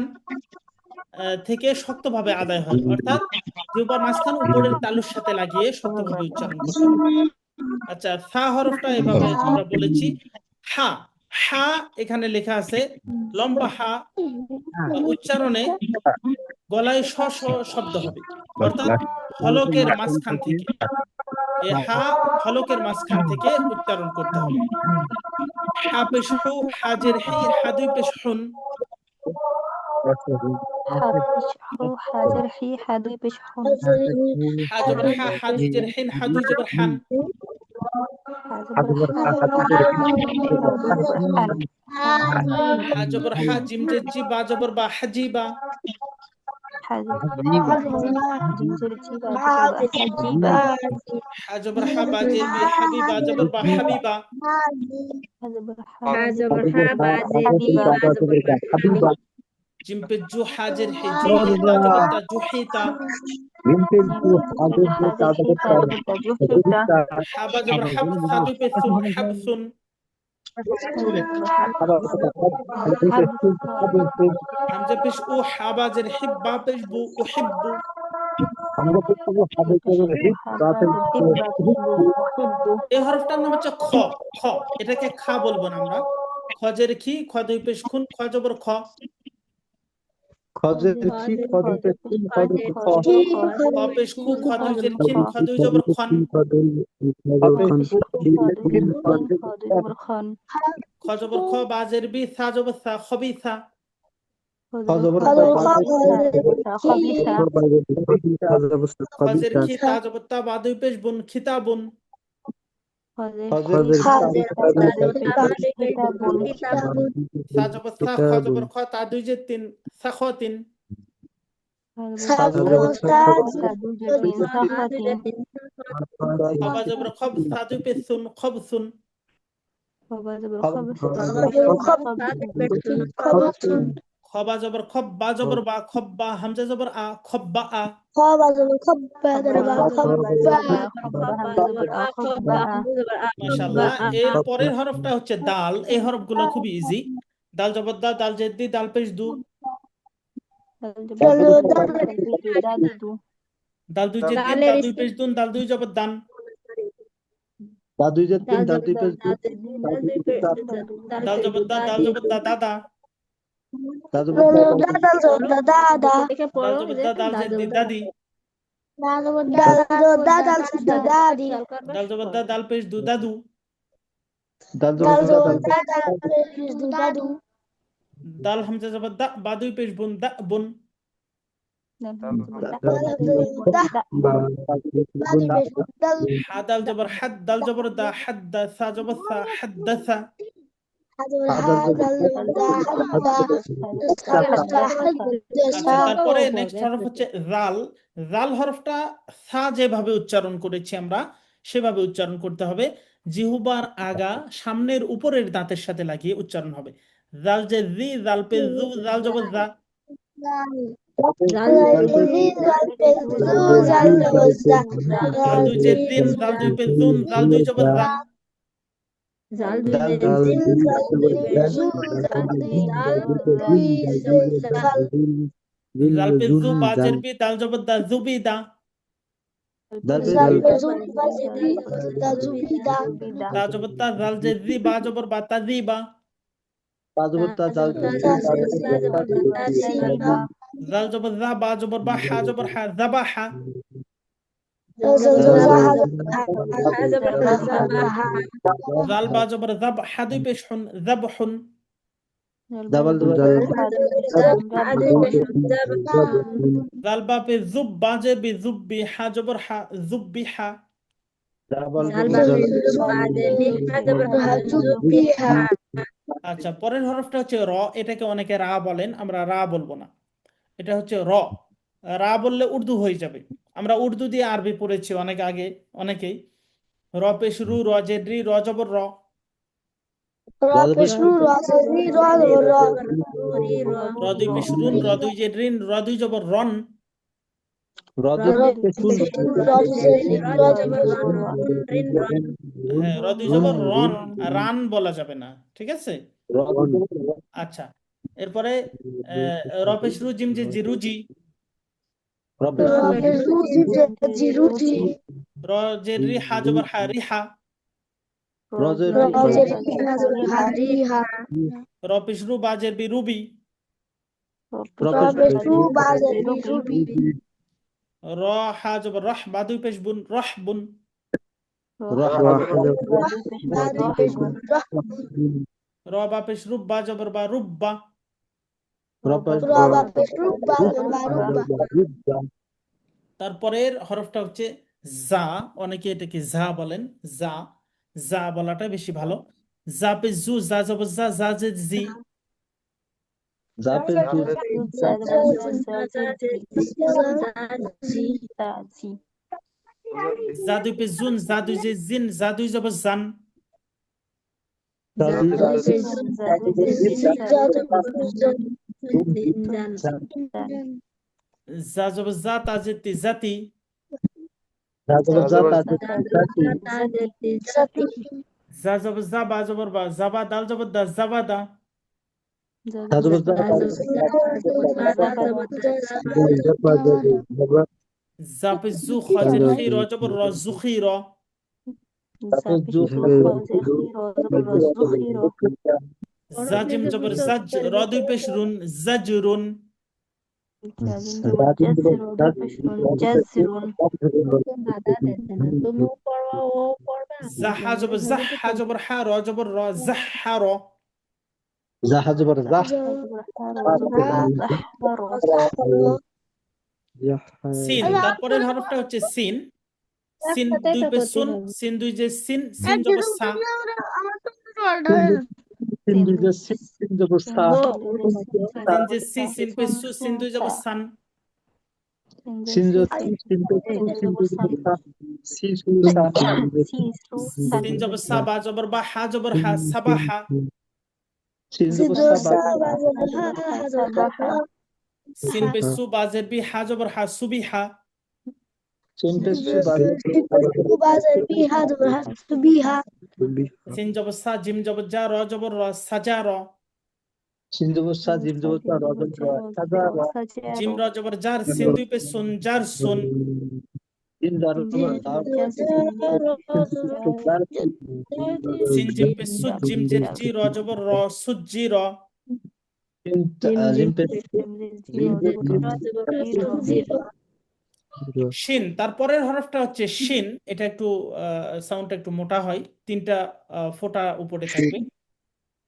থেকে শক্তভাবে আদায় হয়, অর্থাৎ জিহ্বার মাঝখান উপরের তালুর সাথে লাগিয়ে শক্তভাবে উচ্চারণ করতে হবে। আচ্ছা, ফা হরফটা এভাবে আমরা বলেছি। হা, হা এখানে লেখা আছে লম্বা হা, উচ্চারণে গলায় শ শ শব্দ হবে, অর্থাৎ হলকের মাঝখান থেকে। এই হা হলকের মাঝখান থেকে উচ্চারণ করতে হবে। হা পেশ হু, হাজের হি, হা দুই পেশ হুন। হা জবর হা, হা দুই জের হিন, হা দুই জবর হান। হা জবর হা, জিম যে জি, বা জবর বা, হাজিবা। হা জবর হা, বা জের বি, হাবি, বা জবর বা, হাবিবা। হা জবর হা, বা জের বি, বা জবর বা, হাবিবা। জিম পে জু, হাজের হি, জু হি, তা জবর তা, জুহিতা। হা বা জবর হাব, সা দুই পে সুন, হাবসুন। হামজা পেশ উ, হা বা জের হিব, বা পেশ বু, উহিব্বু। এই হরফটার নাম হচ্ছে খ। খ, এটাকে খা বলবো না আমরা। খ জের খি, খ দুই পেশ খুন, খ জবর খ। খজের খি খজের খি খজের খ খ পেশ খু খ দুই জের খিন খ দুই জবর খন খপে সু খিন খ জবর খ বা জের বি সা জবর সা খবিসা খজবর খ জের খি তা জবর তা বা দুই পেশ বুন খিতাবুন খজের সা জবর সা খ জবর খ তা দুই জের তিন সা খ তিন খ বা জবর খব সা দুই পেশ সুন খব সুন খ বা জবর খব বা জবর বা খব বা হামজা জবর আ খব বা আ মাশাআল্লাহ। এর পরের হরফটা হচ্ছে দাল। এই হরফগুলো খুবই ইজি। দাল জবর দা, দাল জেদ্দি, দাল পেশ দু, দাল দুই জেদ্দিন, দাল দুই পেশ দুন, দাল দুই জবর দান, দাদুই যে তিন দাদুই পেজ দাল জবর দা, দাল জবর দা দাদা, দাদু দাল জবর দা, দাল জেদ্দি দাদি, দাল জবর দা, দাল পেশ দু দাদু, দাদু দাল হামজা জবর দা, বা দুই পেশ বুন দা বুন, হা দাল জবর হাদ, দাল জবর দা হাদ্দা, সা জবর সা হাদ্দাসা, আচ্ছা। তারপরে নেক্সট হরফ হচ্ছে জাল। জাল হরফটা সা যেভাবে উচ্চারণ করেছি আমরা সেভাবে উচ্চারণ করতে হবে। জিহুবার আগা সামনের উপরের দাঁতের সাথে লাগিয়ে উচ্চারণ হবে। জাল যে জি, জাল পে জু, জাল জবর জা, জাল দুই যে জিন, জাল দুই পে জুন, জাল দুই জবর জা, জাল পে জু বা জের বি, দাল জবর দা জুবি দা, তা জবর তা, জাল যে জি, বা জবর বা তা জি বা, জাল জবর জা, বা জবর বা, হা জবর হা, জাবা হা, জাল বা জবর জাব, হা দুই পেশ হুন, জাবহুন, জাল বা পে জুব, বা জের বি জুব্বি, হা জবর হা, জুব্বি হা, আচ্ছা। পরের হরফটা হচ্ছে র। এটাকে অনেকে রা বলেন, আমরা রা বলবো না, এটা হচ্ছে র। রা বললে উর্দু হয়ে যাবে। আমরা উর্দু দিয়ে আরবি পড়েছি অনেক আগে, অনেকেই। র পেশ রু, র জের রি, র জবর র, র দুই পেশ রুন, র দুই জের রিন, র দুই জবর রন, হ্যাঁ র দুই জবর রন, রান বলা যাবে না, ঠিক আছে। আচ্ছা। এরপরে র পেশ রু, জিম যে জি, রুজি, র জের রি, হা জবর হা, রিহা, র পেশ রু, বা জের বি, রুবি, র হা জবর রহ, বা দুই পেশ বুন, রহ বুন, র বা পেশ রুব, বা জবর বা, রুব্বা, তারপরের হরফটা হচ্ছে জা। অনেকে এটাকে জা বলেন। জা, জা বলাটা বেশি ভালো। জা পে জু, জা জবর জা, জা জে জি, জা দুই পে জুন, জা দুই যে জিন, জা দুই জবর জান, জা জবর জা, তা জে তি, জাতি, জা জবর জা, বা জবর বা, জাবা, দাল জবর দা, জাবাদা, জা পে জু, খ জের খি, র জবর র, জুখি র, জা জিম জবর জাজ, র দুই পেশ রুন, জাজরুন, তুমিও পড়বা ও পড়বা জাহা জবর জাহ, হা জবর হা, র জবর র, জাহা র। জাহা জবর জাহ সিন, তারপরের হরফটা হচ্ছে সিন। সিন দুই পে সুন, সিন দুই যে সিন, সিন জবর সা। সিন দুই যে সিন, সিন জবর সা সিন যে সি, সিন পে সু, সিন দুই জবর সান। সিন যে সি, সিন পে সু, সিন দুই জবর সা সি সু সা সিন জবর সা, বা জবর বা, হা জবর হা, সাবাহা। সিন জবর সা বা সিন পে সু, বা জের বি, হা জবর হা, সুবিহা। সিন পে সু বা সিন জবর সা, জিম জবর জা, র জবর র, সাজা র। সিন জবর সা জিম জবর সা র জবর র সাজা র জিম র জবর জার, সিন দুই পে সুন, জার সুন। সিন দার দার সিন জিম পে সুদ, জিম জের জি, র জবর র, সুজি র। জিম পে শিন, তারপরের হরফটা হচ্ছে শিন। এটা একটু সাউন্ডটা একটু মোটা হয়, তিনটা ফোঁটা উপরে থাকবে।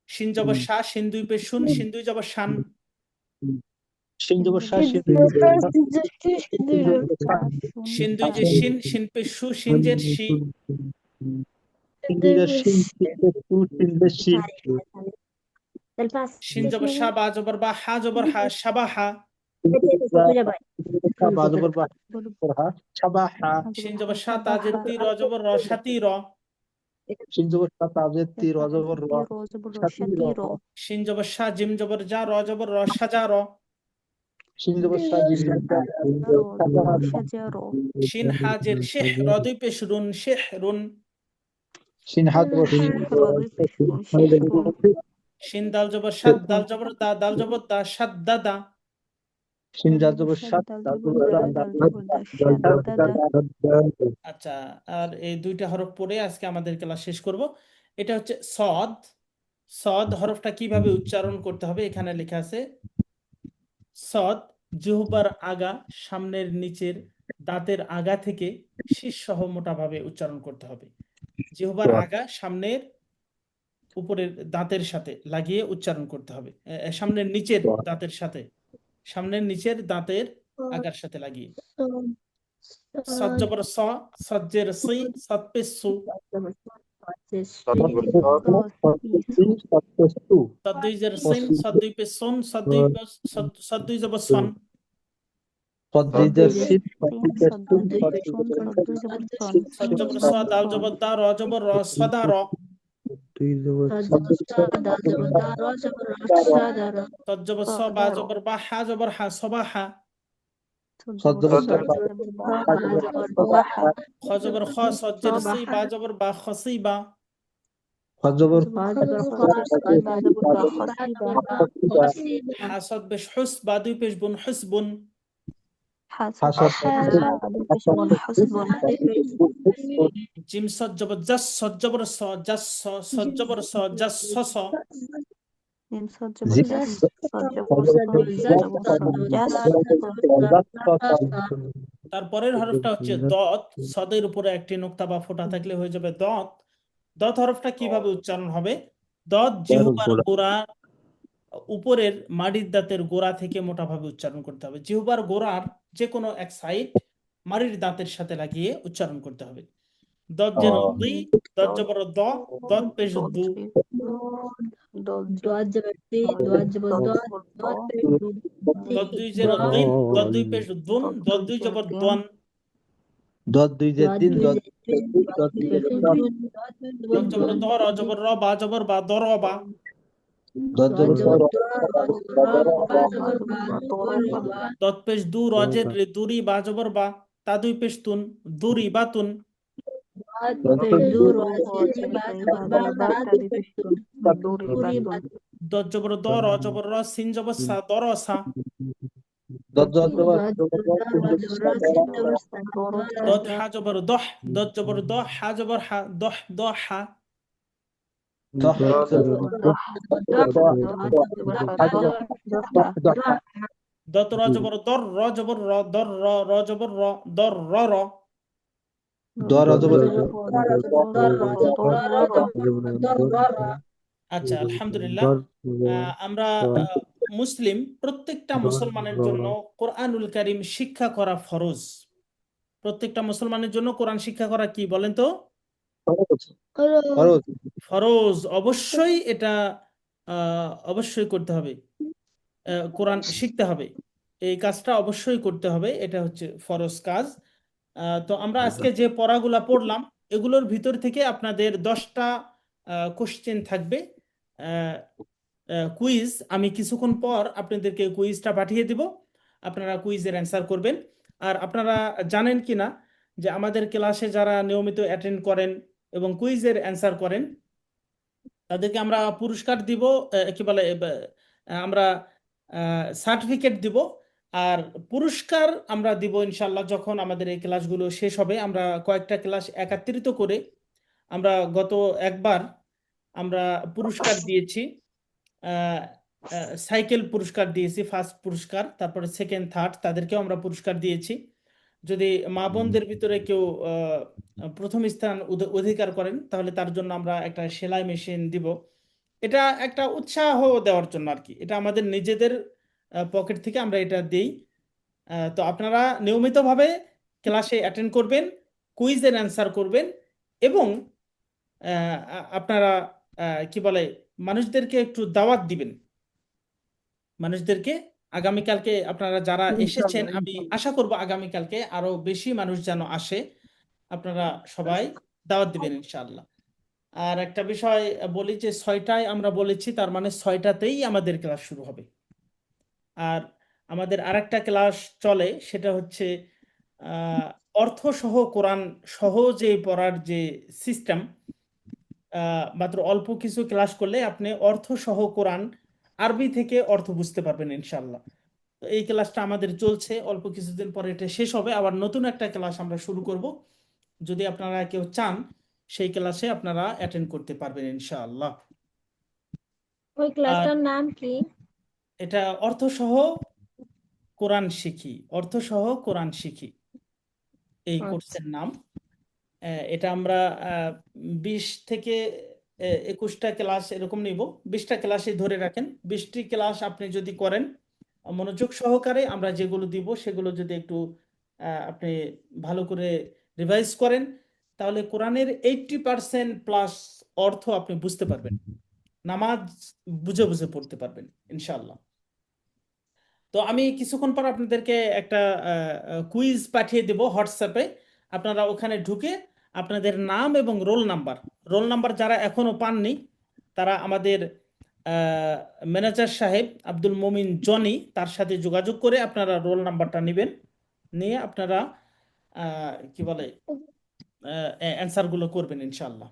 শিন জবর শা, শিন দুই পে শুন, শিন দুই জবর শান। সিন জবর সা শিন দুই যে শিন, শিন পে সু, শিন জের শি। শিন জবর শা, বা জবর বা, হা জবর হা, সাবাহা। শিন জবর শা, তা জের তি, র জবর র, সাতি র। শিন জবর শা, জিম জবর জা, র জবর র, সাজা র। শিন হা জের শেহ, র দুই পেশ রুন, শেহ রুন। শিন দাল জবর সাদ, দাল জবর দা, দাল জবর দা, সাদ্দা দা। আচ্ছা, আর এই দুইটা হরফ পড়ে আজকে আমাদের ক্লাস শেষ করব। এটা হচ্ছে সদ। সদ হরফটা কিভাবে উচ্চারণ করতে হবে এখানে লেখা আছে। সদ জিহ্বার আগা, সামনের নিচের দাঁতের আগা থেকে শীষ সহ মোটাভাবে উচ্চারণ করতে হবে। জিহ্বার আগা সামনের উপরের দাঁতের সাথে লাগিয়ে উচ্চারণ করতে হবে। সামনের নিচের দাঁতের সাথে, সামনের নিচের দাঁতের আগার সাথে লাগিয়ে। সদ জবর স, সজ্জের সি, সদ পে সু। সদ দুই জের সিন, সদ দুই পে সুন, সদ দুই জবর সন। সদ জবর স, দাল জবর দা, র জবর র, সদা র। সদ জবর স, বা জবর বা, হা জবর হা, সবাহা। খ জবর খ, সজ্জের সি, বা জবর বা, খসিবা। হা সদ বেশ হুস, বা দুই পেশ বুন, হুসবুন। জিম সদ জবর জাস, সদ জবর স, জাস স, সদ জবর স, জাস স স। তারপরের হরফটা হচ্ছে দত। সদের উপরে একটি নোক্তা বা ফোঁটা থাকলে হয়ে যাবে দত। দত হরফটা কিভাবে উচ্চারণ হবে? দত জিহ্বার গোড়া, উপরের মাড়ির দাঁতের গোড়া থেকে মোটাভাবে উচ্চারণ করতে হবে। জিহ্বার গোড়ার যে কোনো এক সাইড মাড়ির দাঁতের সাথে লাগিয়ে উচ্চারণ করতে হবে। দত জের দি, দত জবর দ, দত পেশ দু। দত দুই জের দিন, দত দুই পেশ দুন, দত দুই জবর দন। দত জবর দ, র জবর র, বা জবর বা, দর বা। দত পেশ দু, রজের রে, দুরি, বা জবর বা, তা দুই পেশ তুন, দুরি বা তুন। দত জবর দ, র জবর র, সিন জবর সা, দর সা। দত হা জবর দহ, দত জবর দ, হা জবর হা, দহ দ হা। দত র জবর দর, র জবর র, দর র, র জবর র, দর র র। দর অজবর আচ্ছা, আলহামদুলিল্লাহ। আমরা মুসলিম প্রত্যেকটা মুসলমানের জন্য কোরআনুল কারীম শিক্ষা করা ফরজ। প্রত্যেকটা মুসলমানের জন্য কোরআন শিক্ষা করা কি বলেন তো? ফরজ। ফরজ। অবশ্যই এটা অবশ্যই করতে হবে। কোরআন শিখতে হবে, এই কাজটা অবশ্যই করতে হবে, এটা হচ্ছে ফরজ কাজ। তো আমরা আজকে যে পড়াগুলা পড়লাম এগুলোর ভিতর থেকে আপনাদের 10টা কোশ্চেন থাকবে, কুইজ। আমি কিছুক্ষণ পর আপনাদেরকে কুইজটা পাঠিয়ে দিব, আপনারা কুইজের অ্যান্সার করবেন। আর আপনারা জানেন কি না যে আমাদের ক্লাসে যারা নিয়মিত অ্যাটেন্ড করেন এবং কুইজের অ্যান্সার করেন তাদেরকে আমরা পুরস্কার দিব, কি বলে, আমরা সার্টিফিকেট দিব। আর পুরস্কার আমরা দিব ইনশাল্লাহ যখন আমাদের এই ক্লাসগুলো শেষ হবে। আমরা কয়েকটা ক্লাস একত্রিত করে আমরা গত একবার আমরা পুরস্কার দিয়েছি, সাইকেল পুরস্কার দিয়েছি, ফার্স্ট পুরস্কার, তারপরে সেকেন্ড থার্ড তাদেরকেও আমরা পুরস্কার দিয়েছি। যদি মা বোনদের ভিতরে কেউ প্রথম স্থান অধিকার করেন তাহলে তার জন্য আমরা একটা সেলাই মেশিন দিব। এটা একটা উৎসাহ দেওয়ার জন্য আর কি, এটা আমাদের নিজেদের পকেট থেকে আমরা এটা দিই। তো আপনারা নিয়মিতভাবে ক্লাসে অ্যাটেন্ড করবেন, কুইজের অ্যান্সার করবেন এবং আপনারা কি বলে মানুষদেরকে একটু দাওয়াত দিবেন। মানুষদেরকে আগামীকালকে আপনারা যারা এসেছেন, আমি আশা করব আগামীকালকে আরো বেশি মানুষ যেন আসে, আপনারা সবাই দাওয়াত দিবেন ইনশাআল্লাহ। আর একটা বিষয় বলি যে 6টায় আমরা বলেছি, তার মানে 6টাতেই আমাদের ক্লাস শুরু হবে। আর আমাদের আরেকটা ক্লাস চলে, সেটা হচ্ছে অর্থ সহ কোরআন সহজে পড়ার যে সিস্টেম। মাত্র অল্প কিছু ক্লাস করলে আপনি অর্থ সহ কোরআন আরবি থেকে অর্থ বুঝতে পারবেন ইনশাআল্লাহ। তো এই ক্লাসটা আমাদের চলছে, অল্প কিছুদিন পরে এটা শেষ হবে, আবার নতুন একটা ক্লাস আমরা শুরু করব। যদি আপনারা কেউ চান সেই ক্লাসে আপনারা অ্যাটেন্ড করতে পারবেন ইনশাআল্লাহ। ওই আর ক্লাসটার নাম কি? এটা অর্থসহ কোরআন শিখি, অর্থসহ কোরআন শিখি এই আচ্ছা। কোর্সের নাম। এটা আমরা 20 থেকে 21টা ক্লাস এরকম নিব। 20টা ক্লাসই ধরে রাখেন। 20টি ক্লাস আপনি যদি করেন মনোযোগ সহকারে, আমরা যেগুলো দিব সেগুলো যদি একটু আপনি ভালো করে রিভাইজ করেন তাহলে কোরআনের 80% প্লাস অর্থ আপনি বুঝতে পারবেন, নামাজ বুঝে বুঝে পড়তে পারবেন ইনশাআল্লাহ। তো আমি কিছুক্ষণ পর আপনাদেরকে একটা কুইজ পাঠিয়ে দেব হোয়াটসঅ্যাপে। আপনারা ওখানে ঢুকে আপনাদের নাম এবং রোল নাম্বার যারা এখনো পাননি তারা আমাদের ম্যানেজার সাহেব আব্দুল মমিন জনি তার সাথে যোগাযোগ করে আপনারা রোল নাম্বারটা নেবেন, নিয়ে আপনারা কি বলে অ্যান্সারগুলো করবেন ইনশাআল্লাহ।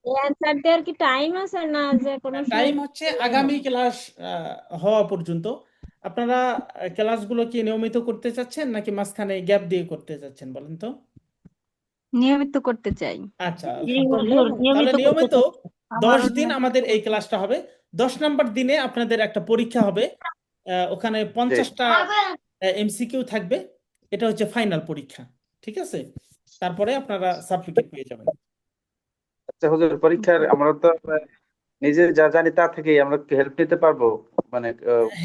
এই অ্যান্সার দেওয়ার কি টাইম আছে না যে কোনো সময়? টাইম হচ্ছে আগামী ক্লাস হওয়া পর্যন্ত। আপনারা ক্লাসগুলো কি নিয়মিত করতে চাচ্ছেন নাকি মাঝখানে গ্যাপ দিয়ে করতে চাচ্ছেন বলেন তো? নিয়মিত করতে চাই। আচ্ছা, জি আলহামদুলিল্লাহ। হুজুর, তাহলে নিয়মিত করতে নিয়মিত চাচ্ছি। 10 আমারও দিন নিয়মিত আমাদের এই করতে ক্লাসটা হবে। 10 নাম্বার দিনে আপনাদের একটা পরীক্ষা হবে, ওখানে জি 50টা এমসিকিউ থাকবে। এটা হচ্ছে ফাইনাল পরীক্ষা, ঠিক আছে? তারপরে আপনারা সার্টিফিকেট পেয়ে যাবেন। আচ্ছা হুজুর, পরীক্ষার আমরা তো নিজে যা জানি তা থেকেই আমরা হেল্প নিতে পারবো, মানে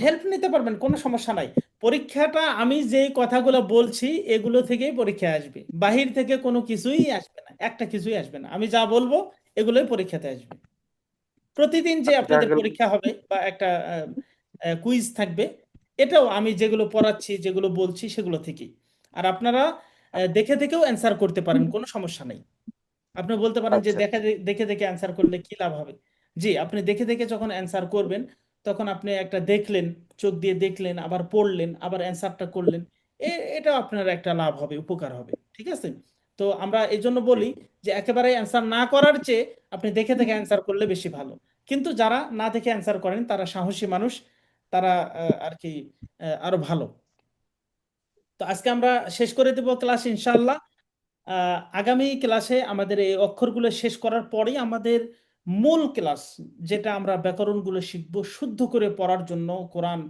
হেল্প নিতে পারবেন, কোনো সমস্যা নাই। পরীক্ষাটা আমি যে কথাগুলো বলছি এগুলো থেকেই পরীক্ষা আসবে, বাহির থেকে কোনো কিছুই আসবে না, একটা কিছুই আসবে না। আমি যা বলবো এগুলোই পরীক্ষাতে আসবে। প্রতিদিন যে যা আপনাদের গেল। পরীক্ষা হবে বা একটা কুইজ থাকবে, এটাও আমি যেগুলো পড়াচ্ছি যেগুলো বলছি সেগুলো থেকেই। আর আপনারা দেখে দেখেও অ্যান্সার করতে পারেন, কোনো সমস্যা নেই। আপনি বলতে পারেন যে আচ্ছা দেখে দেখে অ্যান্সার করলে কি লাভ হবে। জি, আপনি দেখে দেখে যখন অ্যান্সার করবেন তখন আপনি একটা দেখলেন, চোখ দিয়ে দেখলেন, আবার পড়লেন, আবার অ্যান্সারটা করলেন, এটাও আপনার একটা লাভ হবে, উপকার হবে, ঠিক আছে? তো আমরা এই জন্য বলি যে একেবারে অ্যান্সার না করার চেয়ে আপনি দেখে দেখে অ্যান্সার করলে বেশি ভালো। কিন্তু যারা না দেখে অ্যান্সার করেন তারা সাহসী মানুষ, তারা আর কি আরো ভালো। তো আজকে আমরা শেষ করে দেব ক্লাস ইনশাআল্লাহ। আগামী ক্লাসে আমাদের এই অক্ষরগুলো শেষ করার পরেই আমাদের মূল ক্লাস, যেটা আমরা ব্যাকরণগুলো শিখব শুদ্ধ করে পড়ার জন্য, কোরআন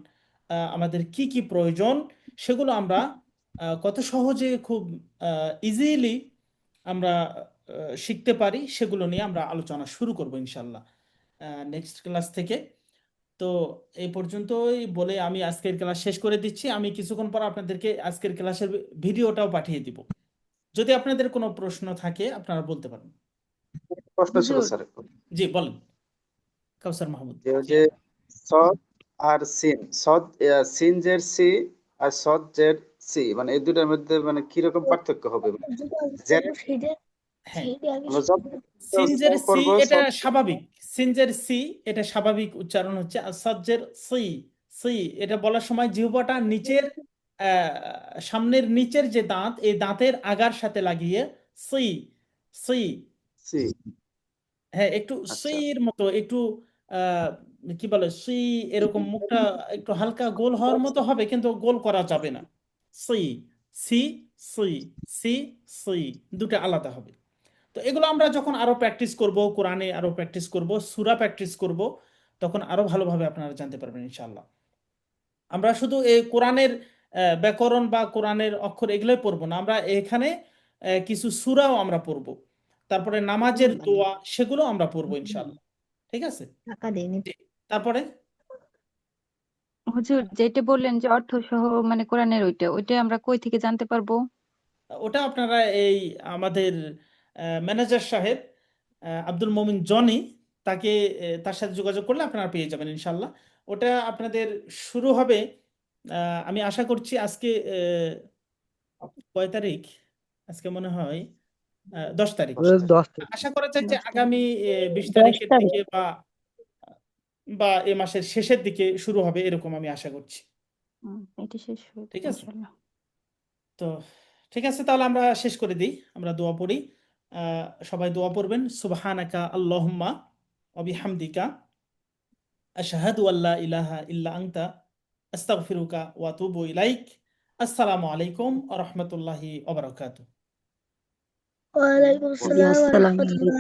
আমাদের কি কি প্রয়োজন সেগুলো আমরা কত সহজে খুব ইজিলি আমরা শিখতে পারি সেগুলো নিয়ে আমরা আলোচনা শুরু করব ইনশাল্লাহ নেক্সট ক্লাস থেকে। তো এই পর্যন্তই বলে আমি আজকের ক্লাস শেষ করে দিচ্ছি। আমি কিছুক্ষণ পর আপনাদেরকে আজকের ক্লাসের ভিডিওটাও পাঠিয়ে দিব। যদি আপনাদের কোনো প্রশ্ন থাকে আপনারা বলতে পারেন। প্রশ্ন ছিল হুজুর স্যার, জি বলেন কাউসার মাহমুদ। যে ওই যে সদ আর সিন, সদ সিনজের সি আর সজ্জের সি, মানে এই দুটার মধ্যে মানে কিরকম পার্থক্য হবে? হ্যাঁ আমরা যখন সিনজের সি করবো এটা স্বাভাবিক, সিনজের সি এটা স্বাভাবিক উচ্চারণ হচ্ছে। আর সজ্জের সি, সি এটা বলার সময় জিহ্বাটা নিচের সামনের নিচের যে দাঁত এই দাঁতের আগার সাথে লাগিয়ে সি, সি সি। হ্যাঁ একটু আচ্ছা সির মতো একটু আহ কি বলে সি এরকম মুখটা একটু হালকা গোল হওয়ার মতো হবে কিন্তু গোল করা যাবে না। সি, সি, সি, সি, সি দুটো আলাদা হবে। তো এগুলো আমরা যখন আরো প্র্যাকটিস করব, কোরআনে আরো প্র্যাকটিস করব, সূরা প্র্যাকটিস করব, তখন আরো ভালোভাবে আপনারা জানতে পারবেন ইনশাআল্লাহ। আমরা শুধু এই কোরআনের ব্যাকরণ বা কোরআনের অক্ষর এগুলোই পড়বো না, আমরা এখানে কিছু সূরাও আমরা পড়বো, তারপরে নামাজের দোয়া সেগুলো আমরা পড়বো ইনশাআল্লাহ। ঠিক আছে, টাকা দেয়নি। জি। তারপরে হুজুর যেটা বললেন যে অর্থ সহ মানে কোরআনের ওইটা আমরা কই থেকে জানতে পারবো? ওটা আপনারা এই আমাদের ম্যানেজার সাহেব আব্দুল মমিন জনি, তাকে তার সাথে যোগাযোগ করলে আপনারা পেয়ে যাবেন ইনশাল্লাহ। ওটা আপনাদের শুরু হবে আমি আশা করছি আজকে কয় তারিখ, আজকে মনে হয় 10 তারিখ। 10 তারিখ। আশা করা যায় যে 10 তারিখ। আগামী 20 10 তারিখের তারিখ। দিকে বা বা এ মাসের শেষের দিকে শুরু হবে এরকম আমি আশা করছি। এটা শেষ হয়ে ঠিক আছে, ইনশাআল্লাহ। তো ঠিক আছে তাহলে আমরা শেষ করে দিই, আমরা দোয়া পড়ি। সবাই দোয়া পড়বেন। সুবহানাকা আল্লাহুম্মা ওয়া বিহামদিকা আশহাদু আল্লা ইলাহা ইল্লা আনতা আস্তাগফিরুকা ওয়া আতুবু ইলাইক। আসসালামু আলাইকুম ওয়া রাহমাতুল্লাহি ওয়া বারাকাতুহু। ওয়ালাইকুম আসসালাম ওয়া আসসালামু রাহমাতুল্লাহি